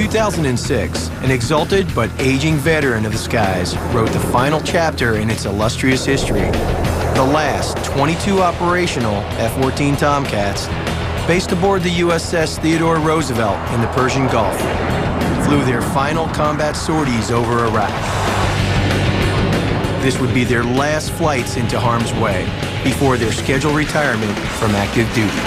2006, an exalted but aging veteran of the skies wrote the final chapter in its illustrious history. The last 22 operational F-14 Tomcats, based aboard the USS Theodore Roosevelt in the Persian Gulf, flew their final combat sorties over Iraq. This would be their last flights into harm's way before their scheduled retirement from active duty.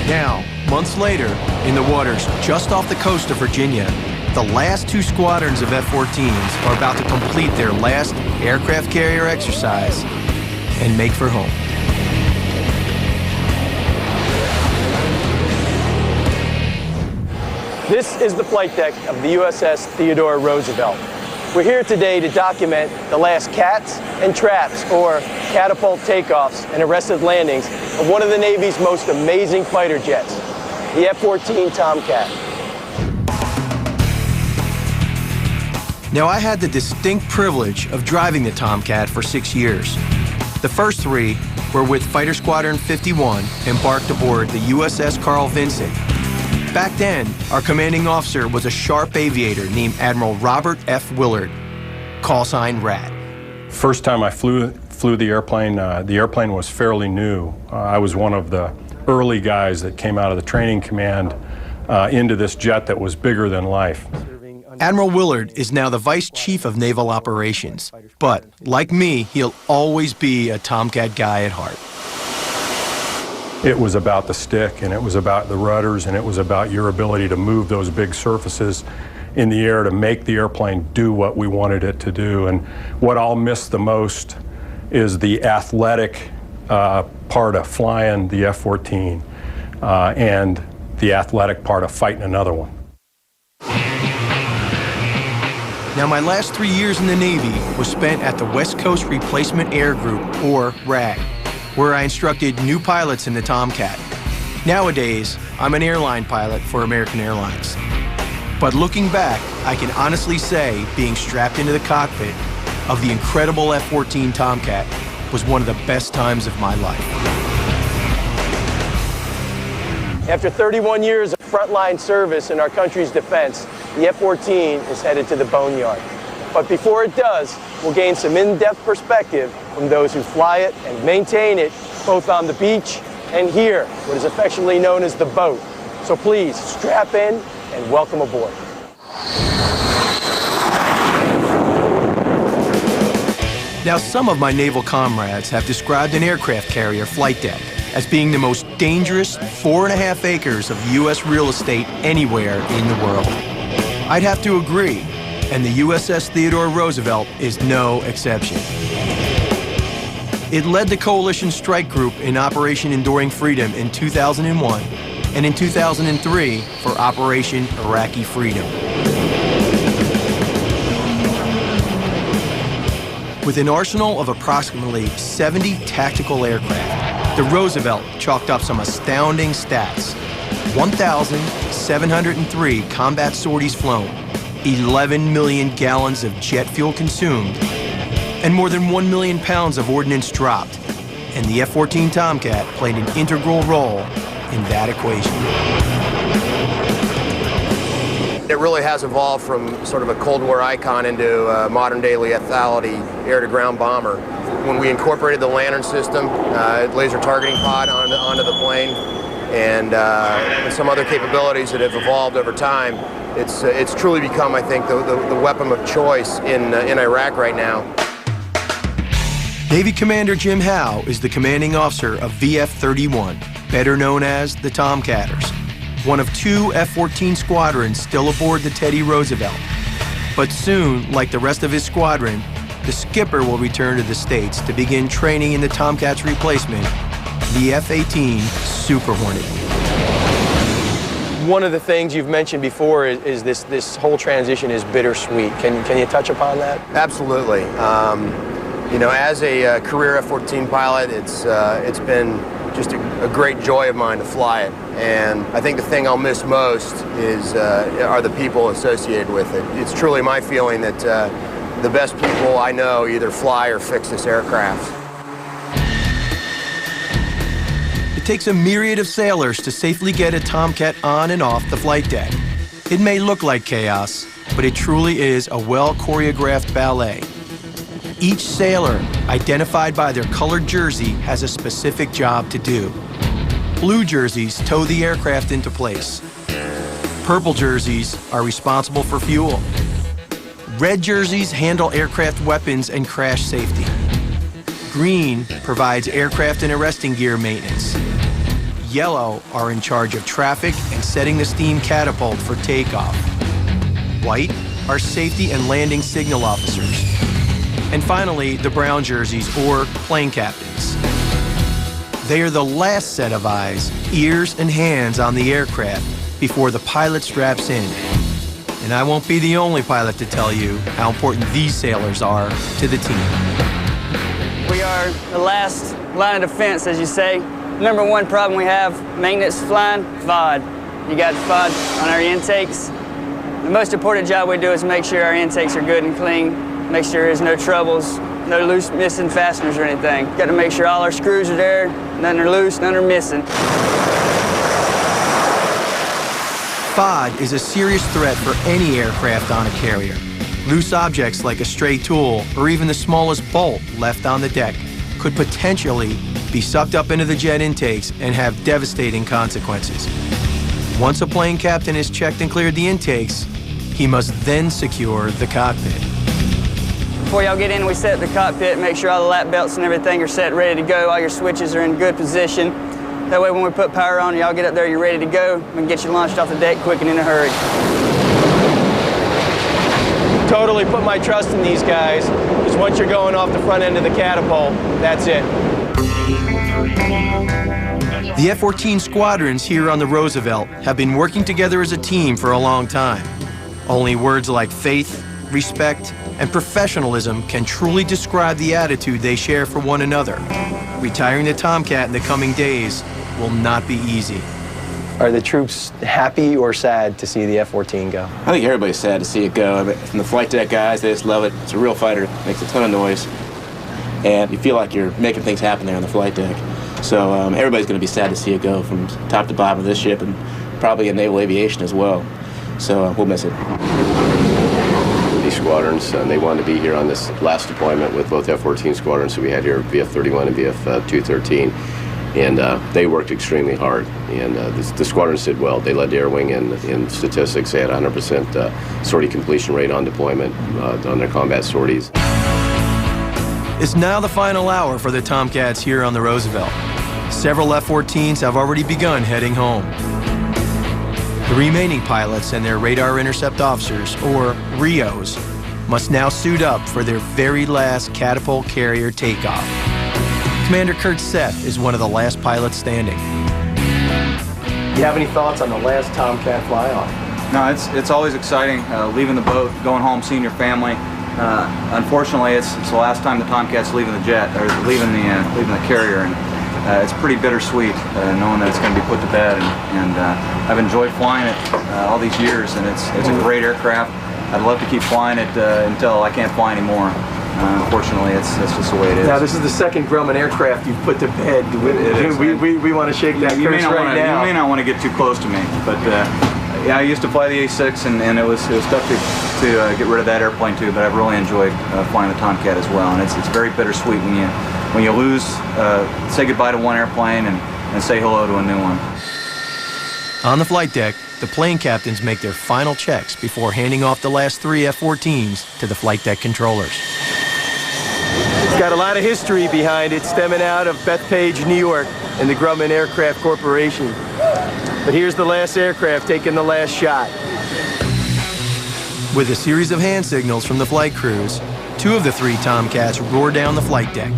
Now, months later, in the waters just off the coast of Virginia, the last two squadrons of F-14s are about to complete their last aircraft carrier exercise and make for home. This is the flight deck of the USS Theodore Roosevelt. We're here today to document the last CATs and traps, or catapult takeoffs and arrested landings, of one of the Navy's most amazing fighter jets, the F-14 Tomcat. Now, I had the distinct privilege of driving the Tomcat for 6 years. The first 3 were with Fighter Squadron 51, embarked aboard the USS Carl Vinson. Back then, our commanding officer was a sharp aviator named Admiral Robert F. Willard, call sign RAT. First time I flew the airplane was fairly new. I was one of the early guys that came out of the training command into this jet that was bigger than life. Admiral Willard is now the Vice Chief of Naval Operations, but like me, he'll always be a Tomcat guy at heart. It was about the stick, and it was about the rudders, and it was about your ability to move those big surfaces in the air to make the airplane do what we wanted it to do. And what I'll miss the most is the athletic part of flying the F-14 and the athletic part of fighting another one. Now, my last 3 years in the Navy was spent at the West Coast Replacement Air Group, or RAG, where I instructed new pilots in the Tomcat. Nowadays, I'm an airline pilot for American Airlines. But looking back, I can honestly say being strapped into the cockpit of the incredible F-14 Tomcat was one of the best times of my life. After 31 years of frontline service in our country's defense, the F-14 is headed to the boneyard. But before it does, we'll gain some in-depth perspective from those who fly it and maintain it, both on the beach and here, what is affectionately known as the boat. So please, strap in and welcome aboard. Now, some of my naval comrades have described an aircraft carrier flight deck as being the most dangerous 4.5 acres of U.S. real estate anywhere in the world. I'd have to agree, and the USS Theodore Roosevelt is no exception. It led the Coalition Strike Group in Operation Enduring Freedom in 2001, and in 2003 for Operation Iraqi Freedom. With an arsenal of approximately 70 tactical aircraft, the Roosevelt chalked up some astounding stats. 1,703 combat sorties flown, 11 million gallons of jet fuel consumed, and more than 1 million pounds of ordnance dropped. And the F-14 Tomcat played an integral role in that equation. It really has evolved from sort of a Cold War icon into a modern-day lethality air-to-ground bomber. When we incorporated the Lantern system, laser targeting pod onto the plane, and some other capabilities that have evolved over time, it's truly become, I think, the weapon of choice in Iraq right now. Navy Commander Jim Howe is the commanding officer of VF-31, better known as the Tomcatters, one of 2 F-14 squadrons still aboard the Teddy Roosevelt. But soon, like the rest of his squadron, the skipper will return to the States to begin training in the Tomcat's replacement, the F-18 Super Hornet. One of the things you've mentioned before is this whole transition is bittersweet. Can you touch upon that? Absolutely. You know, as a career F-14 pilot, it's been just a great joy of mine to fly it. And I think the thing I'll miss most are the people associated with it. It's truly my feeling that the best people I know either fly or fix this aircraft. It takes a myriad of sailors to safely get a Tomcat on and off the flight deck. It may look like chaos, but it truly is a well-choreographed ballet. Each sailor, identified by their colored jersey, has a specific job to do. Blue jerseys tow the aircraft into place. Purple jerseys are responsible for fuel. Red jerseys handle aircraft weapons and crash safety. Green provides aircraft and arresting gear maintenance. Yellow are in charge of traffic and setting the steam catapult for takeoff. White are safety and landing signal officers. And finally, the brown jerseys, or plane captains. They are the last set of eyes, ears, and hands on the aircraft before the pilot straps in. And I won't be the only pilot to tell you how important these sailors are to the team. We are the last line of defense, as you say. Number one problem we have, maintenance flying, FOD. You got FOD on our intakes. The most important job we do is make sure our intakes are good and clean, make sure there's no troubles, no loose missing fasteners or anything. Got to make sure all our screws are there, none are loose, none are missing. FOD is a serious threat for any aircraft on a carrier. Loose objects like a stray tool or even the smallest bolt left on the deck could potentially be sucked up into the jet intakes and have devastating consequences. Once a plane captain has checked and cleared the intakes, he must then secure the cockpit. Before y'all get in, we set the cockpit, make sure all the lap belts and everything are set, ready to go. All your switches are in good position. That way when we put power on, y'all get up there, you're ready to go. We can get you launched off the deck quick and in a hurry. Totally put my trust in these guys, because once you're going off the front end of the catapult, that's it. The F-14 squadrons here on the Roosevelt have been working together as a team for a long time. Only words like faith, respect, and professionalism can truly describe the attitude they share for one another. Retiring the Tomcat in the coming days will not be easy. Are the troops happy or sad to see the F-14 go? I think everybody's sad to see it go. I mean, from the flight deck guys, they just love it. It's a real fighter, makes a ton of noise, and you feel like you're making things happen there on the flight deck. So everybody's going to be sad to see it go from top to bottom of this ship, and probably in naval aviation as well. So we'll miss it. These squadrons, they wanted to be here on this last deployment with both F-14 squadrons. So we had here VF-31 and VF-213. And they worked extremely hard, and the squadrons did well. They led the Air Wing in statistics. They had 100% sortie completion rate on deployment on their combat sorties. It's now the final hour for the Tomcats here on the Roosevelt. Several F-14s have already begun heading home. The remaining pilots and their radar intercept officers, or RIOs, must now suit up for their very last catapult carrier takeoff. Commander Kurt Seth is one of the last pilots standing. You have any thoughts on the last Tomcat fly-off? No, it's always exciting, leaving the boat, going home, seeing your family. Unfortunately, it's the last time the Tomcat's leaving the jet, or leaving the carrier, and it's pretty bittersweet knowing that it's going to be put to bed. And I've enjoyed flying it all these years, and it's a great aircraft. I'd love to keep flying it until I can't fly anymore. Unfortunately, it's just the way it is. Now, this is the second Grumman aircraft you've put to bed. We want to shake that curse right now. You may not want to get too close to me, but yeah, I used to fly the A6, and it was tough to get rid of that airplane too. But I've really enjoyed flying the Tomcat as well, and it's very bittersweet when you lose, say goodbye to one airplane and say hello to a new one. On the flight deck, the plane captains make their final checks before handing off the last 3 F-14s to the flight deck controllers. It's got a lot of history behind it, stemming out of Bethpage, New York, and the Grumman Aircraft Corporation. But here's the last aircraft taking the last shot. With a series of hand signals from the flight crews, 2 of the 3 Tomcats roar down the flight deck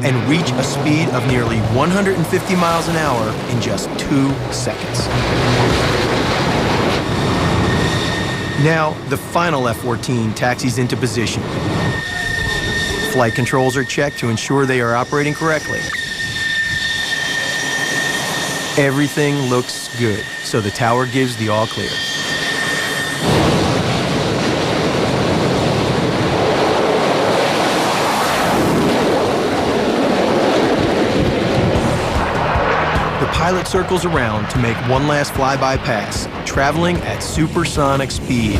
and reach a speed of nearly 150 miles an hour in just 2 seconds. Now, the final F-14 taxis into position. Flight controls are checked to ensure they are operating correctly. Everything looks good, so the tower gives the all clear. pilot circles around to make one last flyby pass, traveling at supersonic speed.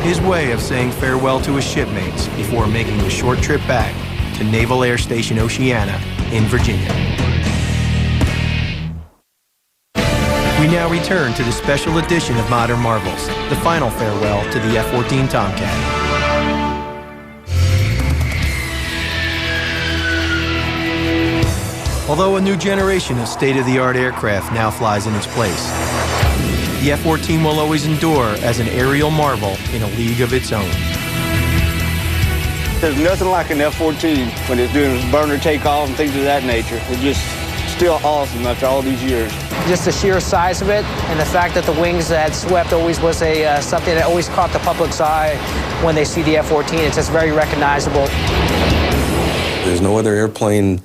His way of saying farewell to his shipmates before making the short trip back to Naval Air Station Oceana in Virginia. We now return to the special edition of Modern Marvels, the final farewell to the F-14 Tomcat. Although a new generation of state-of-the-art aircraft now flies in its place, the F-14 will always endure as an aerial marvel in a league of its own. There's nothing like an F-14 when it's doing burner takeoff and things of that nature. It's just still awesome after all these years. Just the sheer size of it and the fact that the wings that swept always was something that always caught the public's eye when they see the F-14. It's just very recognizable. There's no other airplane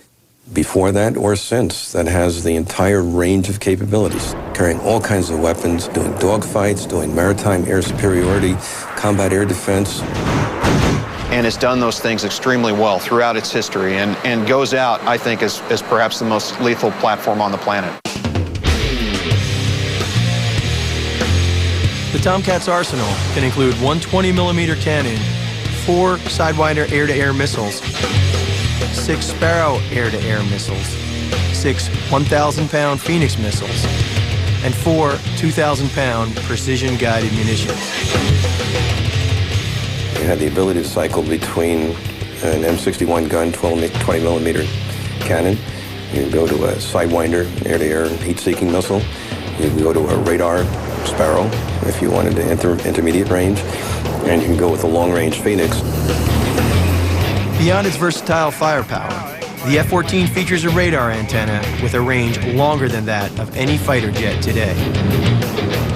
before that or since that has the entire range of capabilities, carrying all kinds of weapons, doing dogfights, doing maritime air superiority, combat air defense. And it's done those things extremely well throughout its history and goes out, I think, as perhaps the most lethal platform on the planet. The Tomcat's arsenal can include one 20mm cannon, 4 Sidewinder air-to-air missiles, 6 Sparrow air-to-air missiles, 6 1,000-pound Phoenix missiles, and 4 2,000-pound precision-guided munitions. It had the ability to cycle between an M61 gun, 20mm cannon. You go to a Sidewinder air-to-air heat-seeking missile. You can go to a radar Sparrow if you wanted to intermediate range, and you can go with a long-range Phoenix. Beyond its versatile firepower, the F-14 features a radar antenna with a range longer than that of any fighter jet today.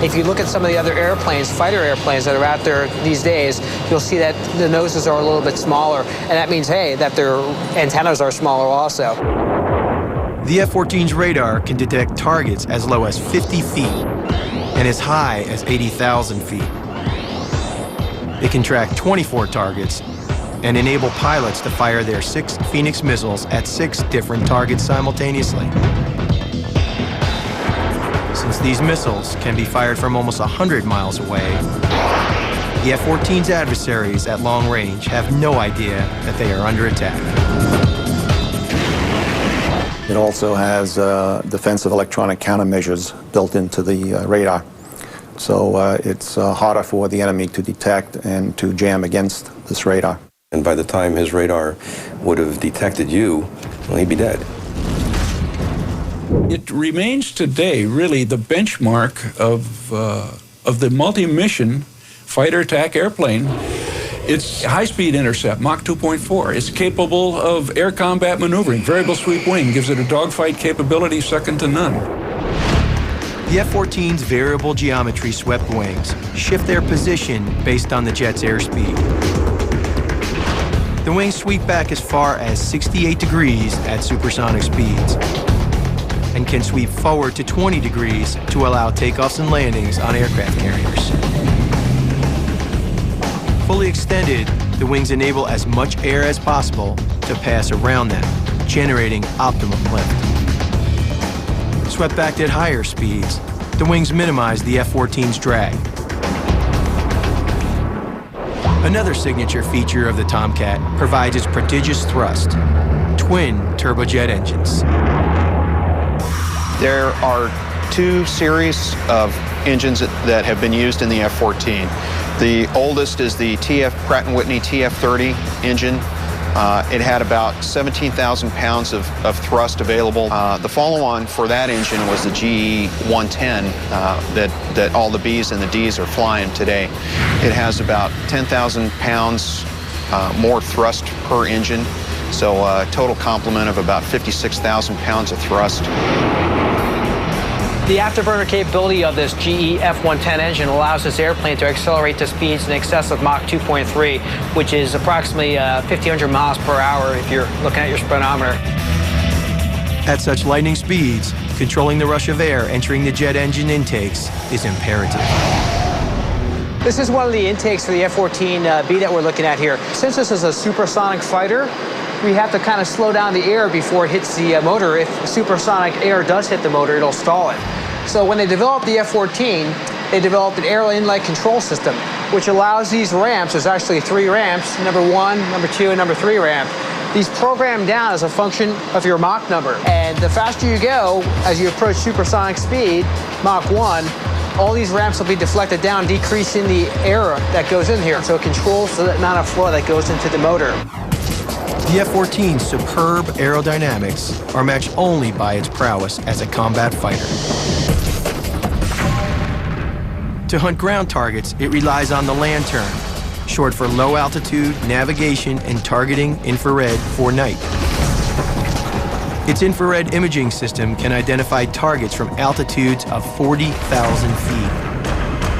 If you look at some of the other airplanes, fighter airplanes that are out there these days, you'll see that the noses are a little bit smaller, and that means, hey, that their antennas are smaller also. The F-14's radar can detect targets as low as 50 feet and as high as 80,000 feet. It can track 24 targets and enable pilots to fire their 6 Phoenix missiles at 6 different targets simultaneously. Since these missiles can be fired from almost 100 miles away, the F-14's adversaries at long range have no idea that they are under attack. It also has defensive electronic countermeasures built into the radar. So it's harder for the enemy to detect and to jam against this radar. And by the time his radar would have detected you, well, he'd be dead. It remains today really the benchmark of the multi-mission fighter attack airplane. It's high-speed intercept, Mach 2.4. It's capable of air combat maneuvering. Variable sweep wing gives it a dogfight capability second to none. The F-14's variable geometry swept wings shift their position based on the jet's airspeed. The wings sweep back as far as 68 degrees at supersonic speeds and can sweep forward to 20 degrees to allow takeoffs and landings on aircraft carriers. Fully extended, the wings enable as much air as possible to pass around them, generating optimum lift. Swept back at higher speeds, the wings minimize the F-14's drag. Another signature feature of the Tomcat provides its prodigious thrust, twin turbojet engines. There are 2 series of engines that have been used in the F-14. The oldest is the Pratt & Whitney TF-30 engine. It had about 17,000 pounds of thrust available. The follow-on for that engine was the GE 110 that all the Bs and the Ds are flying today. It has about 10,000 pounds more thrust per engine, so a total complement of about 56,000 pounds of thrust. The afterburner capability of this GE F-110 engine allows this airplane to accelerate to speeds in excess of Mach 2.3, which is approximately 1,500 miles per hour if you're looking at your speedometer. At such lightning speeds, controlling the rush of air entering the jet engine intakes is imperative. This is one of the intakes for the F-14B that we're looking at here. Since this is a supersonic fighter, we have to kind of slow down the air before it hits the motor. If supersonic air does hit the motor, it'll stall it. So when they developed the F-14, they developed an air inlet control system, which allows these ramps, there's actually 3 ramps, number 1, number 2, and number 3 ramp. These program down as a function of your Mach number. And the faster you go, as you approach supersonic speed, Mach 1, all these ramps will be deflected down, decreasing the air that goes in here. So it controls the amount of flow that goes into the motor. The F-14's superb aerodynamics are matched only by its prowess as a combat fighter. To hunt ground targets, it relies on the lantern, short for low altitude navigation and targeting infrared for night. Its infrared imaging system can identify targets from altitudes of 40,000 feet.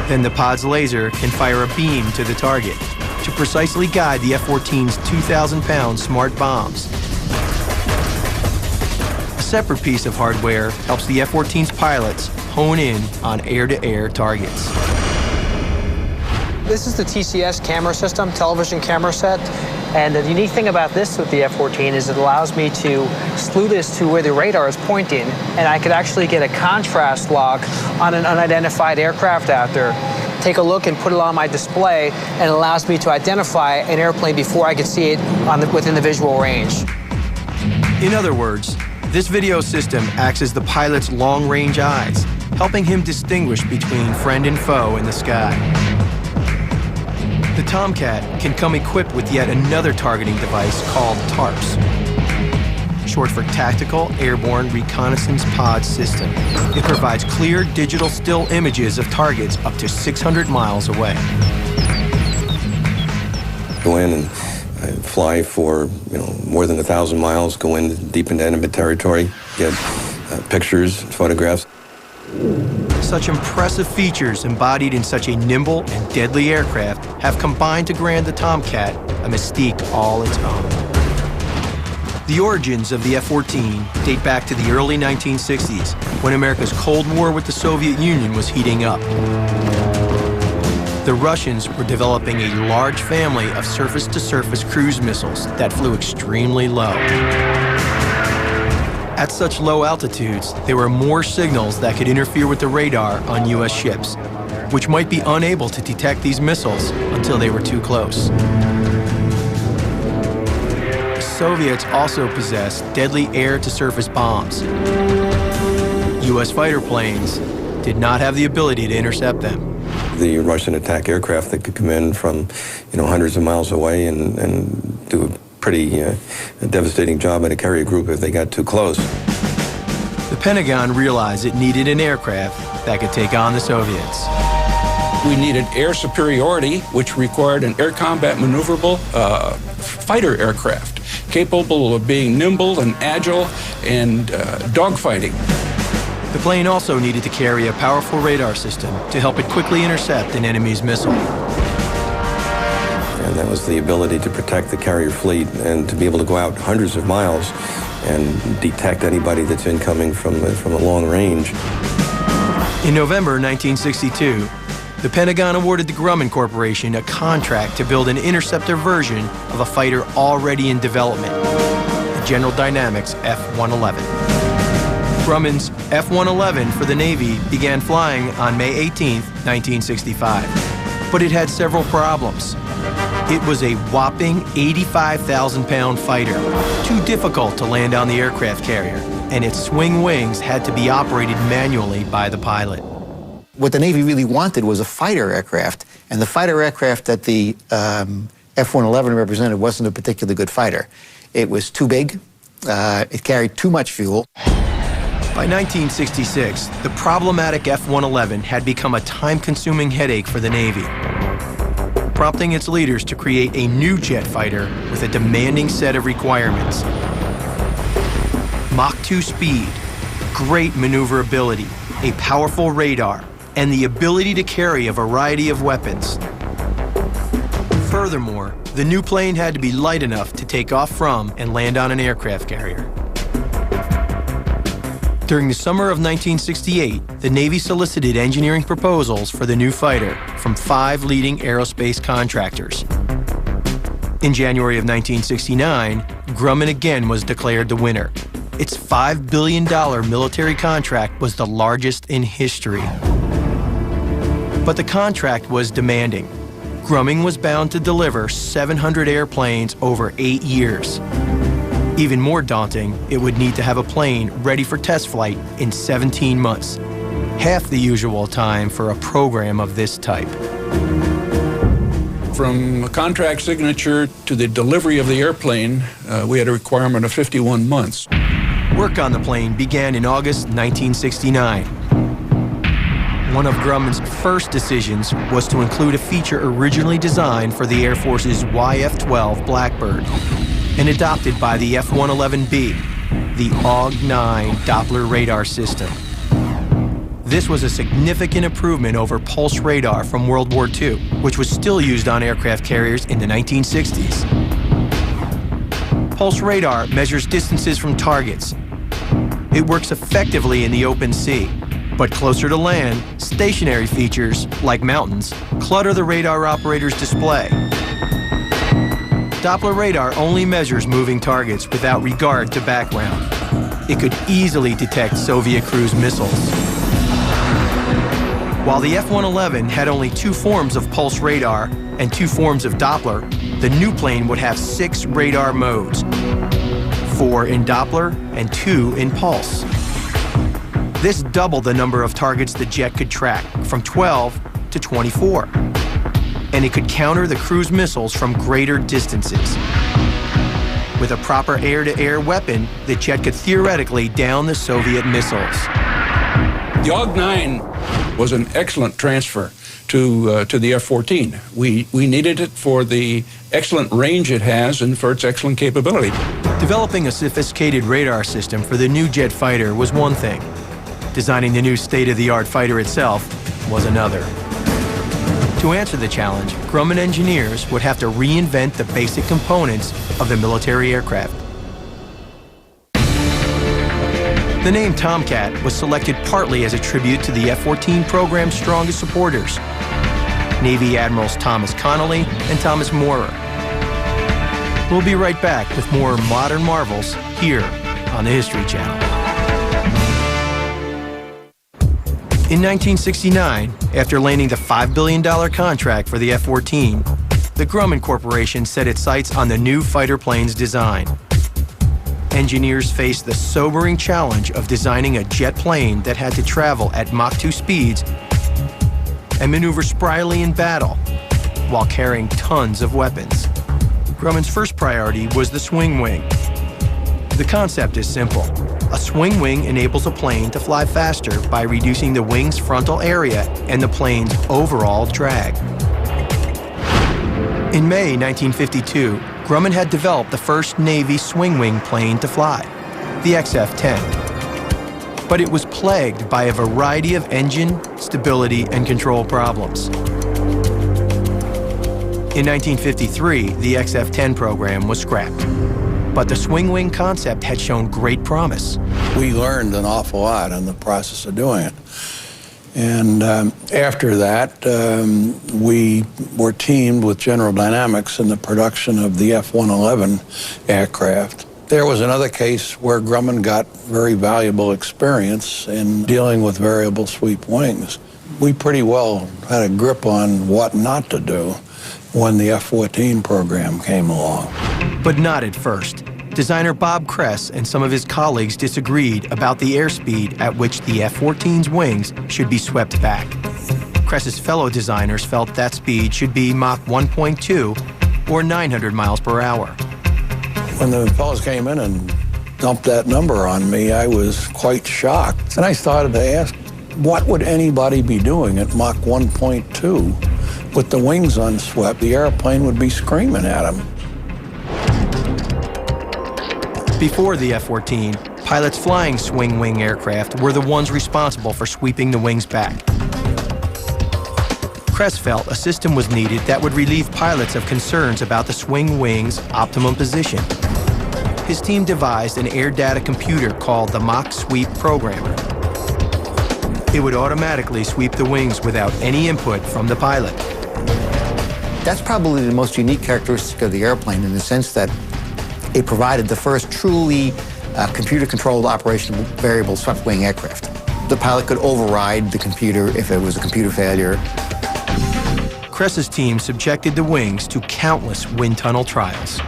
Then the pod's laser can fire a beam to the target to precisely guide the F-14's 2,000-pound smart bombs. A separate piece of hardware helps the F-14's pilots hone in on air-to-air targets. This is the TCS camera system, television camera set. And the unique thing about this with the F-14 is it allows me to slew this to where the radar is pointing, and I could actually get a contrast lock on an unidentified aircraft out there. Take a look and put it on my display, and it allows me to identify an airplane before I could see it within the visual range. In other words, this video system acts as the pilot's long-range eyes, helping him distinguish between friend and foe in the sky. The Tomcat can come equipped with yet another targeting device called TARPS, short for Tactical Airborne Reconnaissance Pod System. It provides clear digital still images of targets up to 600 miles away. Go in and fly for more than 1,000 miles, go in deep into enemy territory, get pictures, photographs. Such impressive features embodied in such a nimble and deadly aircraft have combined to grant the Tomcat a mystique all its own. The origins of the F-14 date back to the early 1960s, when America's Cold War with the Soviet Union was heating up. The Russians were developing a large family of surface-to-surface cruise missiles that flew extremely low. At such low altitudes, there were more signals that could interfere with the radar on U.S. ships, which might be unable to detect these missiles until they were too close. The Soviets also possessed deadly air-to-surface bombs. U.S. fighter planes did not have the ability to intercept them. The Russian attack aircraft that could come in from hundreds of miles away and do a pretty devastating job in a carrier group if they got too close. The Pentagon realized it needed an aircraft that could take on the Soviets. We needed air superiority, which required an air combat maneuverable fighter aircraft, capable of being nimble and agile and dogfighting. The plane also needed to carry a powerful radar system to help it quickly intercept an enemy's missile. And that was the ability to protect the carrier fleet and to be able to go out hundreds of miles and detect anybody that's incoming from a long range. In November 1962, the Pentagon awarded the Grumman Corporation a contract to build an interceptor version of a fighter already in development, the General Dynamics F-111. Grumman's F-111 for the Navy began flying on May 18, 1965, but it had several problems. It was a whopping 85,000-pound fighter, too difficult to land on the aircraft carrier, and its swing wings had to be operated manually by the pilot. What the Navy really wanted was a fighter aircraft, and the fighter aircraft that the F-111 represented wasn't a particularly good fighter. It was too big, it carried too much fuel. By 1966, the problematic F-111 had become a time-consuming headache for the Navy, prompting its leaders to create a new jet fighter with a demanding set of requirements. Mach 2 speed, great maneuverability, a powerful radar, and the ability to carry a variety of weapons. Furthermore, the new plane had to be light enough to take off from and land on an aircraft carrier. During the summer of 1968, the Navy solicited engineering proposals for the new fighter from 5 leading aerospace contractors. In January of 1969, Grumman again was declared the winner. Its $5 billion military contract was the largest in history. But the contract was demanding. Grumman was bound to deliver 700 airplanes over 8 years. Even more daunting, it would need to have a plane ready for test flight in 17 months, half the usual time for a program of this type. From contract signature to the delivery of the airplane, we had a requirement of 51 months. Work on the plane began in August 1969. One of Grumman's first decisions was to include a feature originally designed for the Air Force's YF-12 Blackbird and adopted by the F-111B, the AWG-9 Doppler radar system. This was a significant improvement over pulse radar from World War II, which was still used on aircraft carriers in the 1960s. Pulse radar measures distances from targets. It works effectively in the open sea, but closer to land, stationary features, like mountains, clutter the radar operator's display. Doppler radar only measures moving targets without regard to background. It could easily detect Soviet cruise missiles. While the F-111 had only 2 forms of pulse radar and 2 forms of Doppler, the new plane would have 6 radar modes, 4 in Doppler and 2 in pulse. This doubled the number of targets the jet could track, from 12 to 24. And it could counter the cruise missiles from greater distances. With a proper air-to-air weapon, the jet could theoretically down the Soviet missiles. The AWG-9 was an excellent transfer to the F-14. We needed it for the excellent range it has and for its excellent capability. Developing a sophisticated radar system for the new jet fighter was one thing. Designing the new state-of-the-art fighter itself was another. To answer the challenge, Grumman engineers would have to reinvent the basic components of the military aircraft. The name Tomcat was selected partly as a tribute to the F-14 program's strongest supporters, Navy Admirals Thomas Connolly and Thomas Moorer. We'll be right back with more modern marvels here on the History Channel. In 1969, after landing the $5 billion contract for the F-14, the Grumman Corporation set its sights on the new fighter plane's design. Engineers faced the sobering challenge of designing a jet plane that had to travel at Mach 2 speeds and maneuver spryly in battle while carrying tons of weapons. Grumman's first priority was the swing wing. The concept is simple. A swing wing enables a plane to fly faster by reducing the wing's frontal area and the plane's overall drag. In May 1952, Grumman had developed the first Navy swing wing plane to fly, the XF-10. But it was plagued by a variety of engine, stability, and control problems. In 1953, the XF-10 program was scrapped. But the swing wing concept had shown great promise. We learned an awful lot in the process of doing it. And after that, we were teamed with General Dynamics in the production of the F-111 aircraft. There was another case where Grumman got very valuable experience in dealing with variable sweep wings. We pretty well had a grip on what not to do when the F-14 program came along. But not at first. Designer Bob Kress and some of his colleagues disagreed about the airspeed at which the F-14's wings should be swept back. Kress's fellow designers felt that speed should be Mach 1.2 or 900 miles per hour. When the fellows came in and dumped that number on me, I was quite shocked. And I started to ask, what would anybody be doing at Mach 1.2? With the wings unswept, the airplane would be screaming at them. Before the F-14, pilots flying swing wing aircraft were the ones responsible for sweeping the wings back. Kress felt a system was needed that would relieve pilots of concerns about the swing wing's optimum position. His team devised an air data computer called the Mach Sweep Programmer. It would automatically sweep the wings without any input from the pilot. That's probably the most unique characteristic of the airplane in the sense that It provided the first truly computer-controlled operational variable swept-wing aircraft. The pilot could override the computer if it was a computer failure. Kress's team subjected the wings to countless wind tunnel trials.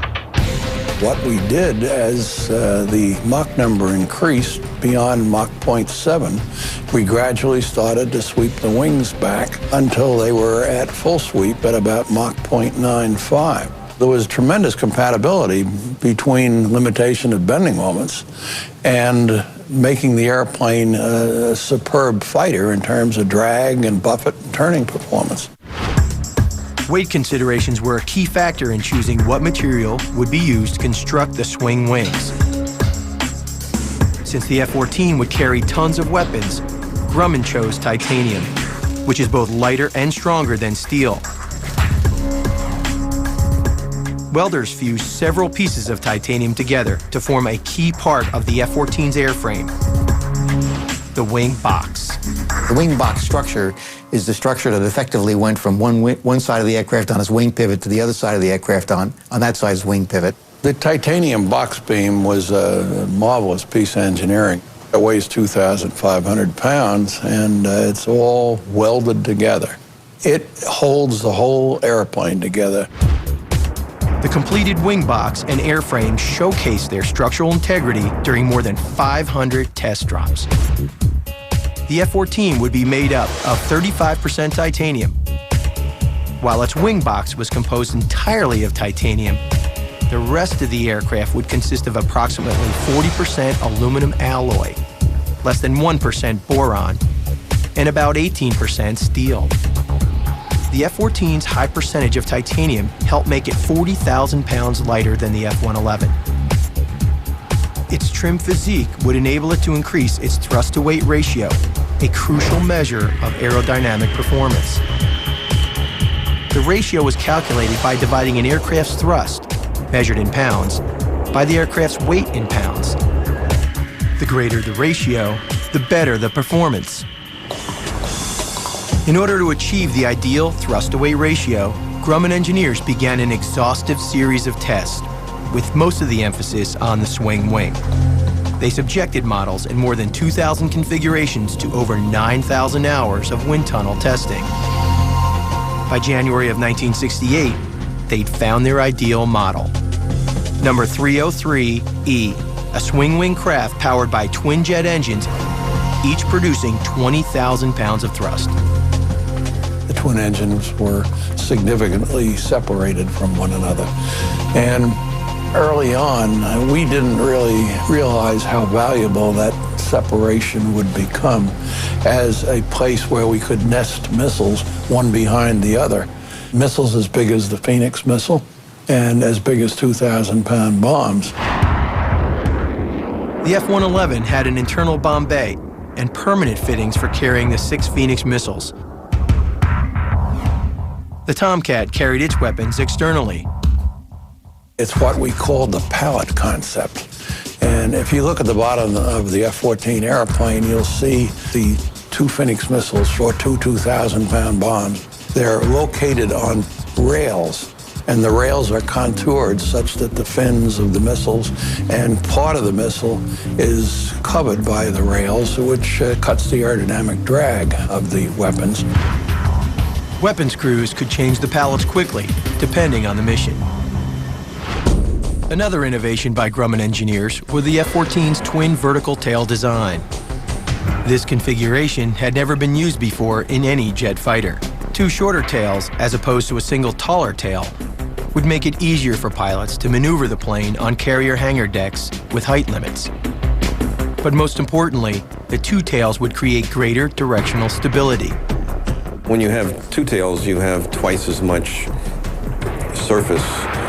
What we did as the Mach number increased beyond Mach 0.7, we gradually started to sweep the wings back until they were at full sweep at about Mach 0.95. There was tremendous compatibility between limitation of bending moments and making the airplane a superb fighter in terms of drag and buffet and turning performance. Weight considerations were a key factor in choosing what material would be used to construct the swing wings. Since the F-14 would carry tons of weapons, Grumman chose titanium, which is both lighter and stronger than steel. Welders fused several pieces of titanium together to form a key part of the F-14's airframe, the wing box. The wing box structure is the structure that effectively went from one side of the aircraft on its wing pivot to the other side of the aircraft on that side's wing pivot. The titanium box beam was a marvelous piece of engineering. It weighs 2,500 pounds, and it's all welded together. It holds the whole airplane together. The completed wing box and airframe showcased their structural integrity during more than 500 test drops. The F-14 would be made up of 35% titanium. While its wing box was composed entirely of titanium, the rest of the aircraft would consist of approximately 40% aluminum alloy, less than 1% boron, and about 18% steel. The F-14's high percentage of titanium helped make it 40,000 pounds lighter than the F-111. Its trim physique would enable it to increase its thrust-to-weight ratio, a crucial measure of aerodynamic performance. The ratio was calculated by dividing an aircraft's thrust, measured in pounds, by the aircraft's weight in pounds. The greater the ratio, the better the performance. In order to achieve the ideal thrust-to-weight ratio, Grumman engineers began an exhaustive series of tests, with most of the emphasis on the swing wing. They subjected models in more than 2,000 configurations to over 9,000 hours of wind tunnel testing. By January of 1968, they'd found their ideal model. Number 303E, a swing wing craft powered by twin jet engines, each producing 20,000 pounds of thrust. The twin engines were significantly separated from one another. And early on, we didn't really realize how valuable that separation would become as a place where we could nest missiles one behind the other. Missiles as big as the Phoenix missile and as big as 2,000-pound bombs. The F-111 had an internal bomb bay and permanent fittings for carrying the 6 Phoenix missiles. The Tomcat carried its weapons externally. It's what we call the pallet concept. And if you look at the bottom of the F-14 airplane, you'll see the 2 Phoenix missiles or 2 2,000-pound bombs. They're located on rails, and the rails are contoured such that the fins of the missiles and part of the missile is covered by the rails, which cuts the aerodynamic drag of the weapons. Weapons crews could change the pallets quickly, depending on the mission. Another innovation by Grumman engineers was the F-14's twin vertical tail design. This configuration had never been used before in any jet fighter. 2 shorter tails, as opposed to a single taller tail, would make it easier for pilots to maneuver the plane on carrier hangar decks with height limits. But most importantly, the 2 tails would create greater directional stability. When you have 2 tails, you have twice as much surface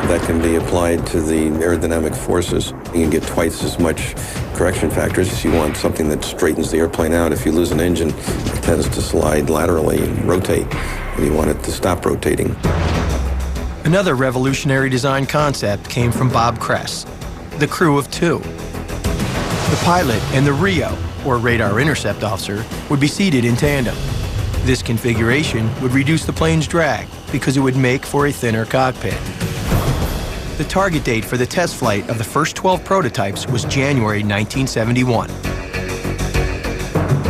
that can be applied to the aerodynamic forces. You can get twice as much correction factors. You want something that straightens the airplane out. If you lose an engine, it tends to slide laterally and rotate, and you want it to stop rotating. Another revolutionary design concept came from Bob Kress, the crew of 2. The pilot and the RIO, or radar intercept officer, would be seated in tandem. This configuration would reduce the plane's drag because it would make for a thinner cockpit. The target date for the test flight of the first 12 prototypes was January 1971.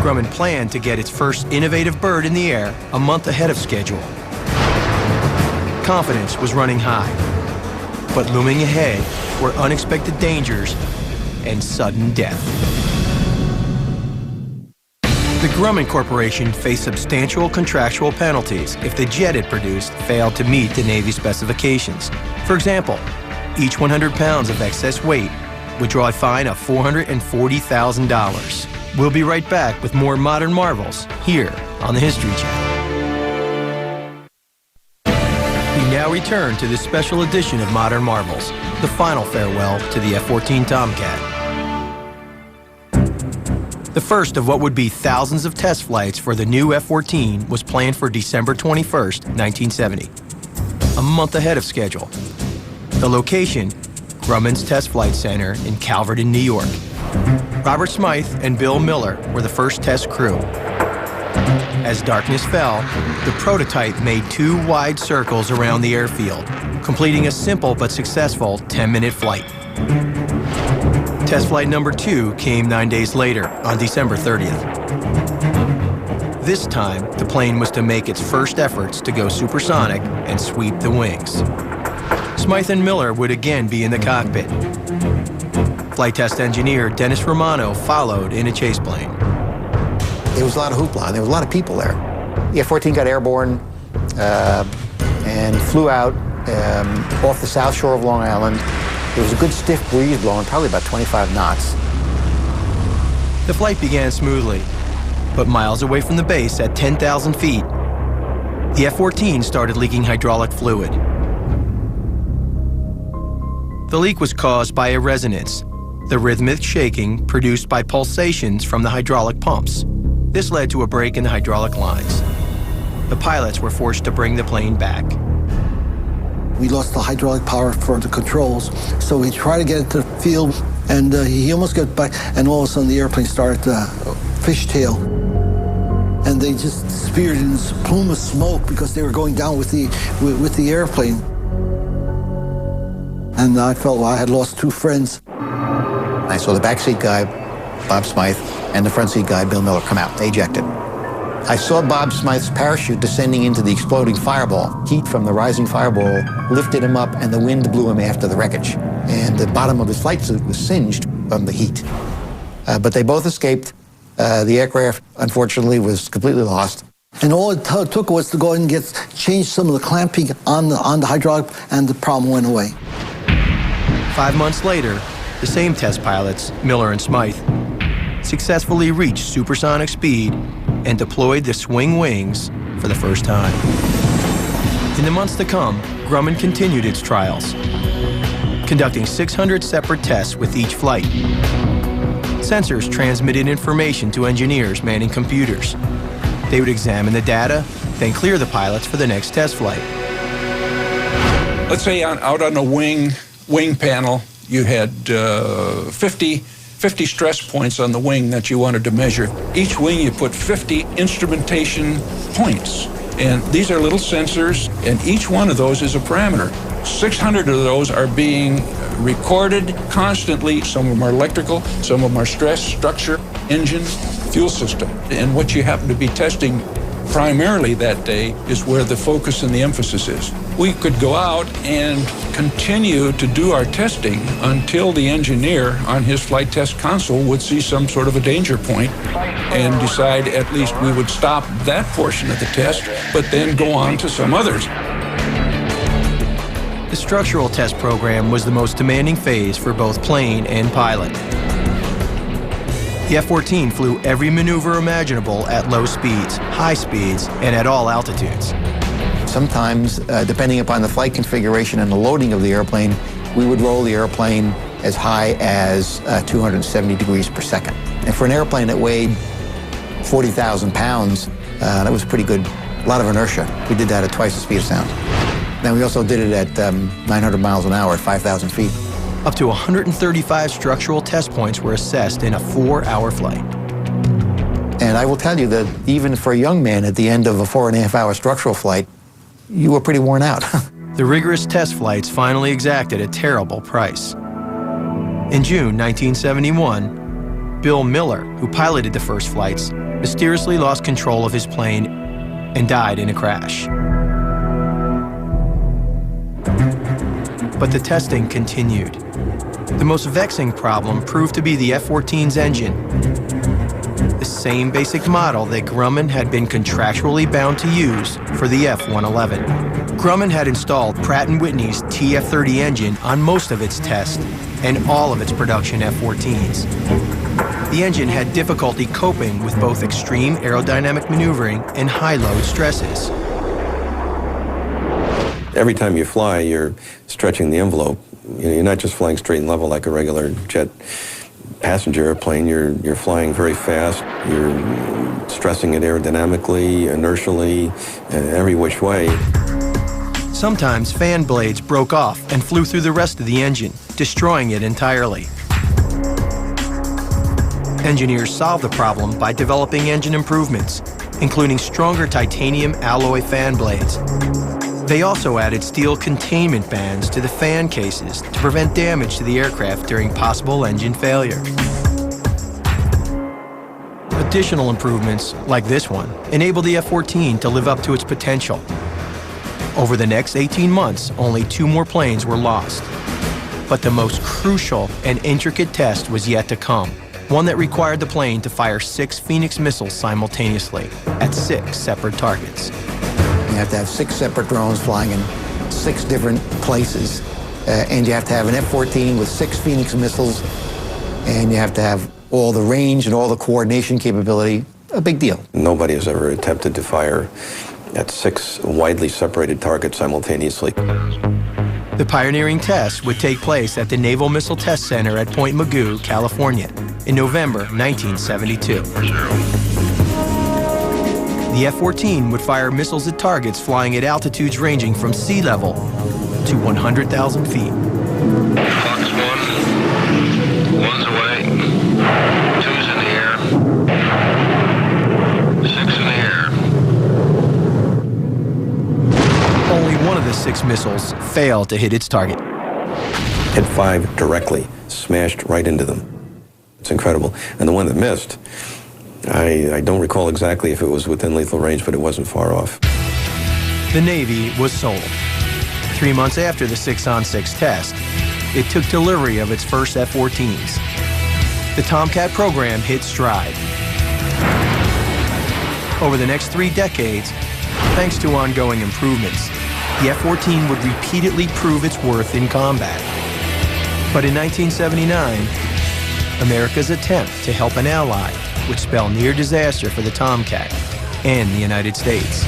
Grumman planned to get its first innovative bird in the air a month ahead of schedule. Confidence was running high, but looming ahead were unexpected dangers and sudden death. The Grumman Corporation faced substantial contractual penalties if the jet it produced failed to meet the Navy specifications. For example, each 100 pounds of excess weight would draw a fine of $440,000. We'll be right back with more Modern Marvels here on the History Channel. We now return to this special edition of Modern Marvels, the final farewell to the F-14 Tomcat. The first of what would be thousands of test flights for the new F-14 was planned for December 21st, 1970, a month ahead of schedule. The location, Grumman's Test Flight Center in Calverton, New York. Robert Smythe and Bill Miller were the first test crew. As darkness fell, the prototype made 2 wide circles around the airfield, completing a simple but successful 10-minute flight. Test flight number 2 came 9 days later, on December 30th. This time, the plane was to make its first efforts to go supersonic and sweep the wings. Smythe and Miller would again be in the cockpit. Flight test engineer Dennis Romano followed in a chase plane. There was a lot of hoopla. There was a lot of people there. The F-14 got airborne and flew out off the south shore of Long Island. There was a good stiff breeze blowing, probably about 25 knots. The flight began smoothly, but miles away from the base at 10,000 feet, the F-14 started leaking hydraulic fluid. The leak was caused by a resonance, the rhythmic shaking produced by pulsations from the hydraulic pumps. This led to a break in the hydraulic lines. The pilots were forced to bring the plane back. We lost the hydraulic power for the controls, so we tried to get it to the field, and he almost got back, and all of a sudden the airplane started to fishtail. And they just disappeared in this plume of smoke because they were going down with the airplane. And I felt I had lost 2 friends. I saw the backseat guy, Bob Smythe, and the front seat guy, Bill Miller, come out. They ejected. I saw Bob Smythe's parachute descending into the exploding fireball. Heat from the rising fireball lifted him up, and the wind blew him after the wreckage. And the bottom of his flight suit was singed from the heat. But they both escaped. The aircraft, unfortunately, was completely lost. And all it took was to go and change some of the clamping on the hydraulic, and the problem went away. 5 months later, the same test pilots, Miller and Smythe, successfully reached supersonic speed and deployed the swing wings for the first time. In the months to come, Grumman continued its trials, conducting 600 separate tests with each flight. Sensors transmitted information to engineers manning computers. They would examine the data, then clear the pilots for the next test flight. Let's say out on a wing panel, you had 50 stress points on the wing that you wanted to measure. Each wing you put 50 instrumentation points. And these are little sensors, and each one of those is a parameter. 600 of those are being recorded constantly. Some of them are electrical, some of them are stress, structure, engine, fuel system. And what you happen to be testing primarily that day is where the focus and the emphasis is. We could go out and continue to do our testing until the engineer on his flight test console would see some sort of a danger point and decide at least we would stop that portion of the test, but then go on to some others. The structural test program was the most demanding phase for both plane and pilot. The F-14 flew every maneuver imaginable at low speeds, high speeds, and at all altitudes. Sometimes, depending upon the flight configuration and the loading of the airplane, we would roll the airplane as high as 270 degrees per second. And for an airplane that weighed 40,000 pounds, that was pretty good. A lot of inertia. We did that at twice the speed of sound. Then we also did it at 900 miles an hour at 5,000 feet. Up to 135 structural test points were assessed in a 4-hour flight. And I will tell you that even for a young man at the end of a 4.5-hour structural flight, you were pretty worn out. The rigorous test flights finally exacted a terrible price. In June 1971, Bill Miller, who piloted the first flights, mysteriously lost control of his plane and died in a crash. But the testing continued. The most vexing problem proved to be the F-14's engine. The same basic model that Grumman had been contractually bound to use for the F-111. Grumman had installed Pratt & Whitney's TF-30 engine on most of its tests and all of its production F-14s. The engine had difficulty coping with both extreme aerodynamic maneuvering and high-load stresses. Every time you fly, you're stretching the envelope. You're not just flying straight and level like a regular jet passenger airplane. You're flying very fast. You're stressing it aerodynamically, inertially, every which way. Sometimes fan blades broke off and flew through the rest of the engine, destroying it entirely. Engineers solved the problem by developing engine improvements, including stronger titanium alloy fan blades. They also added steel containment bands to the fan cases to prevent damage to the aircraft during possible engine failure. Additional improvements, like this one, enabled the F-14 to live up to its potential. Over the next 18 months, only 2 more planes were lost. But the most crucial and intricate test was yet to come, one that required the plane to fire 6 Phoenix missiles simultaneously at 6 separate targets. You have to have 6 separate drones flying in 6 different places, and you have to have an F-14 with 6 Phoenix missiles, and you have to have all the range and all the coordination capability. A big deal. Nobody has ever attempted to fire at 6 widely separated targets simultaneously. The pioneering test would take place at the Naval Missile Test Center at Point Mugu, California, in November 1972. The F-14 would fire missiles at targets flying at altitudes ranging from sea level to 100,000 feet. Fox 1, 1's away, 2's in the air, 6 in the air. Only one of the 6 missiles failed to hit its target. Hit 5 directly, smashed right into them. It's incredible. And the one that missed, I don't recall exactly if it was within lethal range, but it wasn't far off. The Navy was sold. 3 months after the 6-on-6 test, it took delivery of its first F-14s. The Tomcat program hit stride. Over the next 3 decades, thanks to ongoing improvements, the F-14 would repeatedly prove its worth in combat. But in 1979, America's attempt to help an ally would spell near disaster for the Tomcat and the United States.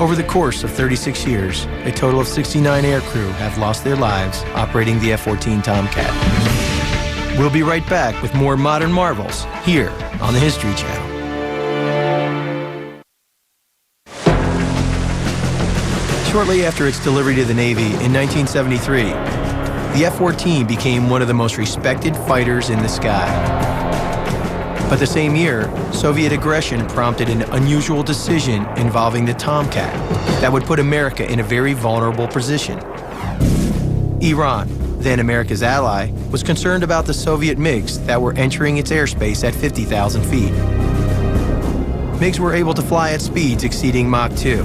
Over the course of 36 years, a total of 69 aircrew have lost their lives operating the F-14 Tomcat. We'll be right back with more modern marvels here on the History Channel. Shortly after its delivery to the Navy in 1973, the F-14 became one of the most respected fighters in the sky. But the same year, Soviet aggression prompted an unusual decision involving the Tomcat that would put America in a very vulnerable position. Iran, then America's ally, was concerned about the Soviet MiGs that were entering its airspace at 50,000 feet. MiGs were able to fly at speeds exceeding Mach 2.